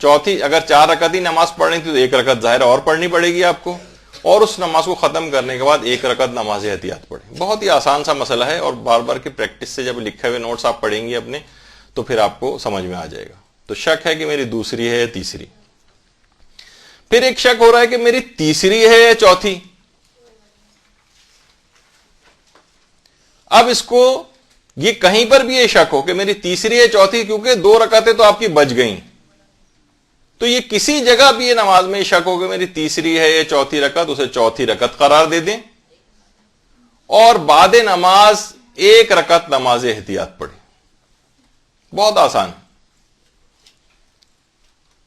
چوتھی، اگر 4 رکعت ہی نماز پڑھنی تھی تو 1 رکعت ظاہر اور پڑھنی پڑے گی آپ کو، اور اس نماز کو ختم کرنے کے بعد 1 رکعت نماز احتیاط پڑھیں۔ بہت ہی آسان سا مسئلہ ہے، اور بار بار کی پریکٹس سے جب لکھے ہوئے نوٹس آپ پڑھیں گے اپنے تو پھر آپ کو سمجھ میں آ جائے گا۔ تو شک ہے کہ میری دوسری ہے یا تیسری۔ پھر ایک شک ہو رہا ہے کہ میری تیسری ہے یا چوتھی۔ اب اس کو یہ کہیں پر بھی یہ شک ہو کہ میری تیسری ہے چوتھی، کیونکہ 2 رکعتیں تو آپ کی بچ گئیں، تو یہ کسی جگہ بھی یہ نماز میں یہ شک ہو کہ میری تیسری ہے یا چوتھی رکعت، اسے چوتھی رکعت قرار دے دیں، اور بعد نماز 1 رکعت نماز احتیاط پڑھیں۔ بہت آسان ہے۔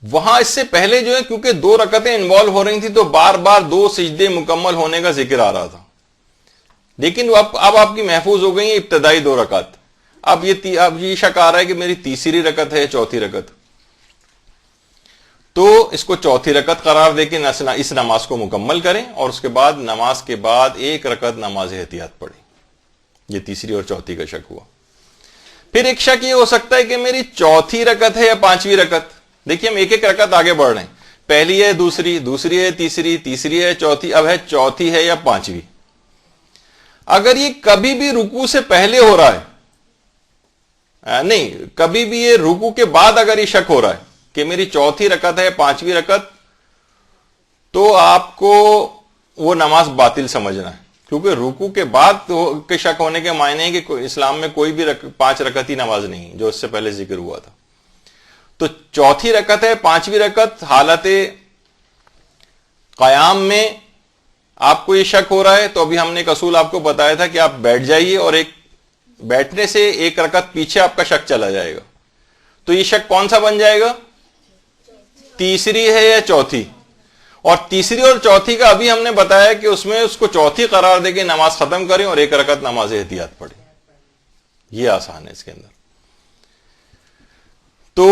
وہاں اس سے پہلے جو ہے کیونکہ 2 رکعتیں انوالو ہو رہی تھی تو بار بار 2 سجدے مکمل ہونے کا ذکر آ رہا تھا، لیکن اب آپ کی محفوظ ہو گئی ہیں ابتدائی 2 رکعت۔ اب یہ شک آ رہا ہے کہ میری تیسری رکعت ہے یا چوتھی رکعت، تو اس کو چوتھی رکعت قرار دے کے اس نماز کو مکمل کریں، اور اس کے بعد نماز کے بعد 1 رکعت نماز احتیاط پڑھیں۔ یہ تیسری اور چوتھی کا شک ہوا۔ پھر ایک شک یہ ہو سکتا ہے کہ میری چوتھی رکعت ہے یا 5ویں رکعت۔ دیکھیے ہم 1 رکعت آگے بڑھ رہے ہیں، پہلی ہے دوسری، دوسری ہے تیسری، تیسری ہے چوتھی، اب ہے چوتھی ہے یا 5ویں۔ اگر یہ کبھی بھی رکوع سے پہلے ہو رہا ہے، نہیں، کبھی بھی یہ رکوع کے بعد اگر یہ شک ہو رہا ہے کہ میری چوتھی رکعت ہے 5ویں رکعت، تو آپ کو وہ نماز باطل سمجھنا ہے، کیونکہ رکوع کے بعد کے شک ہونے کے معنی ہے کہ اسلام میں کوئی بھی 5 رکعتی نماز نہیں جو اس سے پہلے ذکر ہوا تھا۔ تو چوتھی رکعت ہے 5ویں رکعت، حالت قیام میں آپ کو یہ شک ہو رہا ہے، تو ابھی ہم نے ایک اصول آپ کو بتایا تھا کہ آپ بیٹھ جائیے، اور بیٹھنے سے 1 رکعت پیچھے آپ کا شک چلا جائے گا۔ تو یہ شک کون سا بن جائے گا؟ تیسری ہے یا چوتھی؟ اور تیسری اور چوتھی کا ابھی ہم نے بتایا کہ اس میں اس کو چوتھی قرار دے کے نماز ختم کریں اور 1 رکعت نماز احتیاط پڑھیں۔ یہ آسان ہے اس کے اندر۔ تو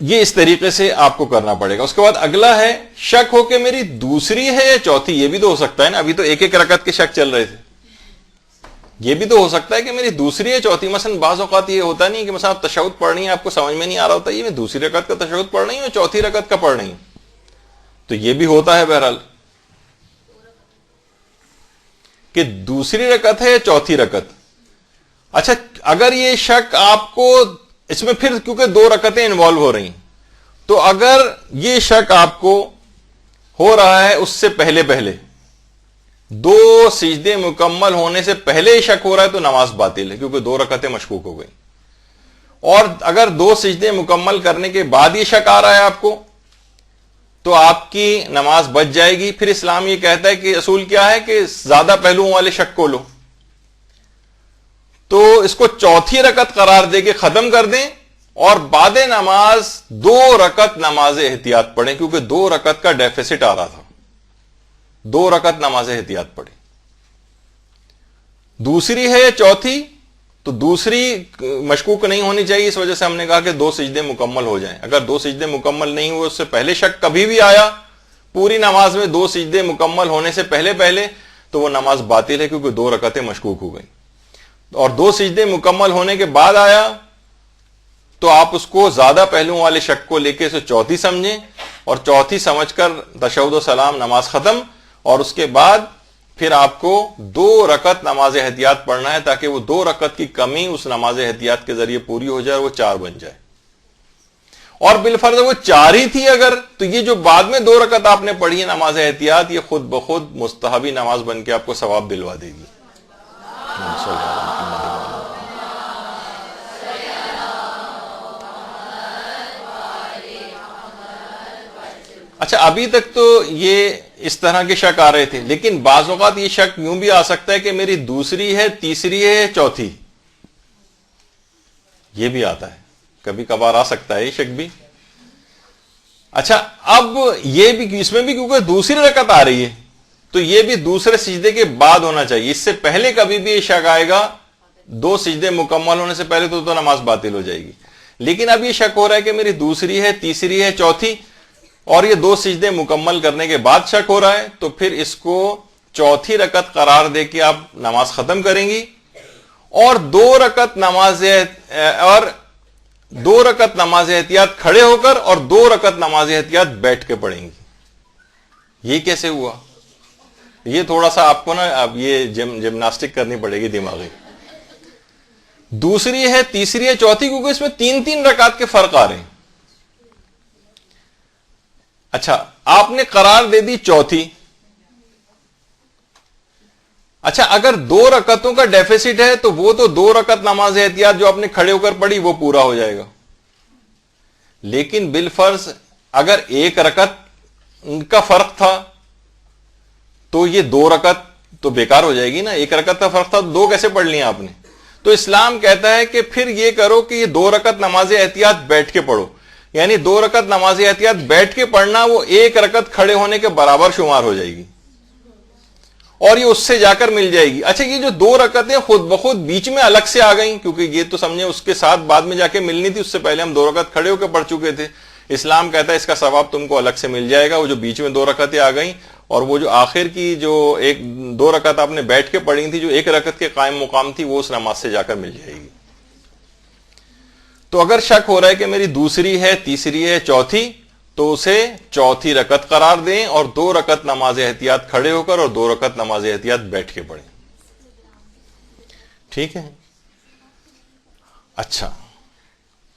یہ اس طریقے سے آپ کو کرنا پڑے گا۔ اس کے بعد اگلا ہے شک ہو کہ میری دوسری ہے یا چوتھی۔ یہ بھی تو ہو سکتا ہے نا، ابھی تو 1 رکعت کے شک چل رہے تھے، یہ بھی تو ہو سکتا ہے کہ میری دوسری ہے چوتھی۔ مثلا بعض اوقات یہ ہوتا نہیں کہ مثلا آپ تشہد پڑھ رہی ہیں، آپ کو سمجھ میں نہیں آ رہا ہوتا یہ میں دوسری رکعت کا تشہد پڑھ رہی ہوں یا چوتھی رکعت کا پڑھ رہی ہوں، تو یہ بھی ہوتا ہے بہرحال کہ دوسری رکعت ہے یا چوتھی رکعت۔ اچھا، اگر یہ شک آپ کو اس میں پھر کیونکہ 2 رکعتیں انوالو ہو رہی ہیں، تو اگر یہ شک آپ کو ہو رہا ہے اس سے پہلے 2 سجدے مکمل ہونے سے پہلے ہی شک ہو رہا ہے تو نماز باطل ہے، کیونکہ 2 رکعتیں مشکوک ہو گئی۔ اور اگر 2 سجدے مکمل کرنے کے بعد یہ شک آ رہا ہے آپ کو تو آپ کی نماز بچ جائے گی. پھر اسلام یہ کہتا ہے کہ اصول کیا ہے کہ زیادہ پہلوؤں والے شک کو لو, تو اس کو چوتھی رکعت قرار دے کے ختم کر دیں اور بعد نماز 2 رکعت نماز احتیاط پڑھیں, کیونکہ 2 رکعت کا ڈیفیسٹ آ رہا تھا. 2 رکعت نماز احتیاط پڑھیں. دوسری ہے یا چوتھی, تو دوسری مشکوک نہیں ہونی چاہیے, اس وجہ سے ہم نے کہا کہ 2 سجدے مکمل ہو جائیں. اگر 2 سجدے مکمل نہیں ہوئے, اس سے پہلے شک کبھی بھی آیا پوری نماز میں 2 سجدے مکمل ہونے سے پہلے, تو وہ نماز باطل ہے, کیونکہ 2 رکعتیں مشکوک ہو گئیں. اور 2 سجدے مکمل ہونے کے بعد آیا تو آپ اس کو زیادہ پہلوؤں والے شک کو لے کے اسے چوتھی سمجھیں, اور چوتھی سمجھ کر تشہد و سلام نماز ختم, اور اس کے بعد پھر آپ کو 2 رکعت نماز احتیاط پڑھنا ہے, تاکہ وہ 2 رکعت کی کمی اس نماز احتیاط کے ذریعے پوری ہو جائے اور وہ 4 بن جائے. اور بالفرض وہ 4 ہی تھی اگر, تو یہ جو بعد میں 2 رکعت آپ نے پڑھی ہے نماز احتیاط, یہ خود بخود مستحبی نماز بن کے آپ کو ثواب دلوا دے گی. اچھا, ابھی تک تو یہ اس طرح کے شک آ رہے تھے, لیکن بعض اوقات یہ شک یوں بھی آ سکتا ہے کہ میری دوسری ہے, تیسری ہے, چوتھی, یہ بھی آتا ہے, کبھی کبھار آ سکتا ہے یہ شک بھی. اچھا, اب یہ بھی اس میں بھی کیونکہ دوسری رکعت آ رہی ہے, تو یہ بھی دوسرے سجدے کے بعد ہونا چاہیے. اس سے پہلے کبھی بھی یہ شک آئے گا 2 سجدے مکمل ہونے سے پہلے تو نماز باطل ہو جائے گی. لیکن اب یہ شک ہو رہا ہے کہ میری دوسری ہے, تیسری ہے, چوتھی, اور یہ 2 سجدے مکمل کرنے کے بعد شک ہو رہا ہے, تو پھر اس کو چوتھی رکعت قرار دے کے آپ نماز ختم کریں گی, اور 2 رکعت نماز احتیاط کھڑے ہو کر اور 2 رکعت نماز احتیاط بیٹھ کے پڑھیں گی. یہ کیسے ہوا؟ یہ تھوڑا سا آپ کو نا اب یہ جمناسٹک کرنی پڑے گی دماغی. دوسری ہے, تیسری ہے, چوتھی, کیونکہ اس میں 3 رکعت کے فرق آ رہے ہیں. اچھا, آپ نے قرار دے دی چوتھی. اچھا, اگر 2 رکعتوں کا ڈیفیسٹ ہے تو وہ تو 2 رکعت نماز احتیاط جو آپ نے کھڑے ہو کر پڑھی وہ پورا ہو جائے گا. لیکن بالفرض اگر 1 رکعت کا فرق تھا تو یہ 2 رکعت تو بیکار ہو جائے گی نا. 1 رکعت کا فرق تھا تو 2 کیسے پڑھ لی آپ نے؟ تو اسلام کہتا ہے کہ پھر یہ کرو کہ یہ 2 رکعت نماز احتیاط بیٹھ کے پڑھو. یعنی 2 رکعت نماز احتیاط بیٹھ کے پڑھنا وہ 1 رکعت کھڑے ہونے کے برابر شمار ہو جائے گی, اور یہ اس سے جا کر مل جائے گی. اچھا, یہ جو 2 رکعتیں خود بخود بیچ میں الگ سے آ گئیں, کیونکہ یہ تو سمجھیں اس کے ساتھ بعد میں جا کے ملنی تھی, اس سے پہلے ہم 2 رکعت کھڑے ہو کے پڑھ چکے تھے. اسلام کہتا ہے اس کا ثواب تم کو الگ سے مل جائے گا. وہ جو بیچ میں 2 رکعتیں آ گئیں, اور وہ جو آخر کی جو 2 رکعت آپ نے بیٹھ کے پڑھی تھی جو 1 رکعت کے قائم مقام تھی, وہ اس نماز سے جا کر مل جائے گی. تو اگر شک ہو رہا ہے کہ میری دوسری ہے, تیسری ہے, چوتھی, تو اسے چوتھی رکعت قرار دیں اور 2 رکعت نماز احتیاط کھڑے ہو کر اور 2 رکعت نماز احتیاط بیٹھ کے پڑھیں. ٹھیک ہے. اچھا,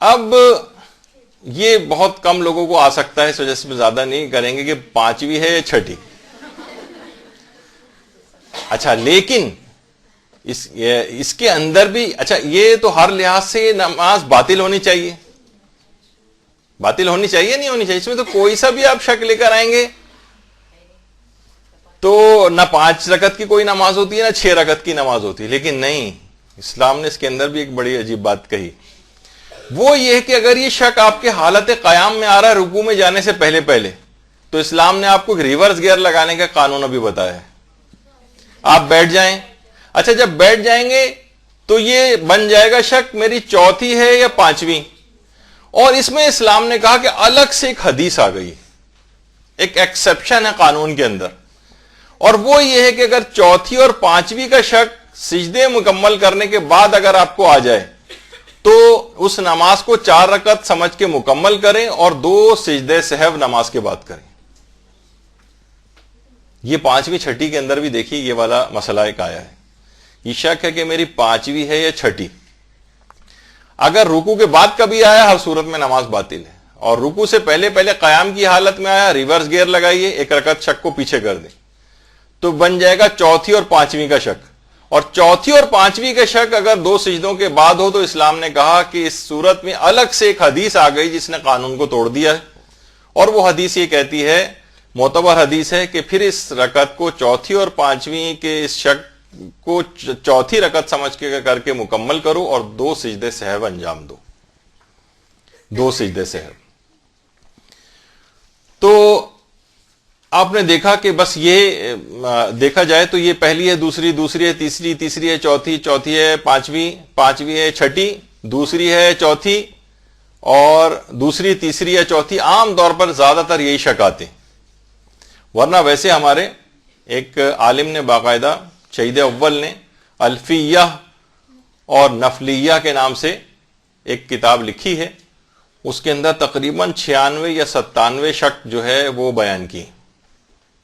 اب یہ بہت کم لوگوں کو آ سکتا ہے, اس وجہ سے زیادہ نہیں کریں گے کہ 5ویں ہے یا 6ٹھی. اچھا, لیکن اس کے اندر بھی, اچھا, یہ تو ہر لحاظ سے نماز باطل ہونی چاہیے. باطل ہونی چاہیے, نہیں ہونی چاہیے, اس میں تو کوئی سا بھی آپ شک لے کر آئیں گے تو نہ 5 رکعت کی کوئی نماز ہوتی ہے نہ 6 رکعت کی نماز ہوتی ہے. لیکن نہیں, اسلام نے اس کے اندر بھی ایک بڑی عجیب بات کہی. وہ یہ کہ اگر یہ شک آپ کے حالت قیام میں آ رہا ہے رکوع میں جانے سے پہلے, تو اسلام نے آپ کو ریورس گیئر لگانے کا قانون ابھی بتایا ہے. آپ بیٹھ جائیں. اچھا, جب بیٹھ جائیں گے تو یہ بن جائے گا شک میری چوتھی ہے یا 5ویں. اور اس میں اسلام نے کہا کہ الگ سے ایک حدیث آ گئی, ایک ایکسپشن ہے قانون کے اندر, اور وہ یہ ہے کہ اگر چوتھی اور 5ویں کا شک سجدے مکمل کرنے کے بعد اگر آپ کو آ جائے تو اس نماز کو 4 رکعت سمجھ کے مکمل کریں اور 2 سجدے سہو نماز کے بعد کریں. یہ 5ویں 6ٹھی کے اندر بھی دیکھیے یہ والا مسئلہ ایک آیا ہے. یہ شک ہے کہ میری 5ویں ہے یا 6ٹھی. اگر رکوع کے بعد کبھی آیا ہر صورت میں نماز باطل ہے, اور رکوع سے پہلے قیام کی حالت میں آیا ریورس گیئر لگائیے, 1 رکعت شک کو پیچھے کر دیں, تو بن جائے گا چوتھی اور 5ویں کا شک. اور چوتھی اور پانچویں کے شک اگر 2 سجدوں کے بعد ہو تو اسلام نے کہا کہ اس صورت میں الگ سے ایک حدیث آ گئی جس نے قانون کو توڑ دیا ہے، اور وہ حدیث یہ کہتی ہے، معتبر حدیث ہے، کہ پھر اس رکعت کو چوتھی اور پانچویں کے اس شک کو چوتھی رکعت سمجھ کے کر کے مکمل کرو اور 2 سجدے سہو انجام دو، 2 سجدے سہو۔ تو آپ نے دیکھا کہ بس یہ دیکھا جائے تو یہ پہلی ہے، دوسری ہے، تیسری ہے، چوتھی ہے، پانچویں ہے، چھٹی، دوسری ہے، چوتھی، اور دوسری، تیسری یا چوتھی۔ عام طور پر زیادہ تر یہی شک آتے ہیں، ورنہ ویسے ہمارے ایک عالم نے باقاعدہ، شہید اول نے الفیہ اور نفلیہ کے نام سے ایک کتاب لکھی ہے، اس کے اندر تقریباً 96 یا 97 شک جو ہے وہ بیان کی۔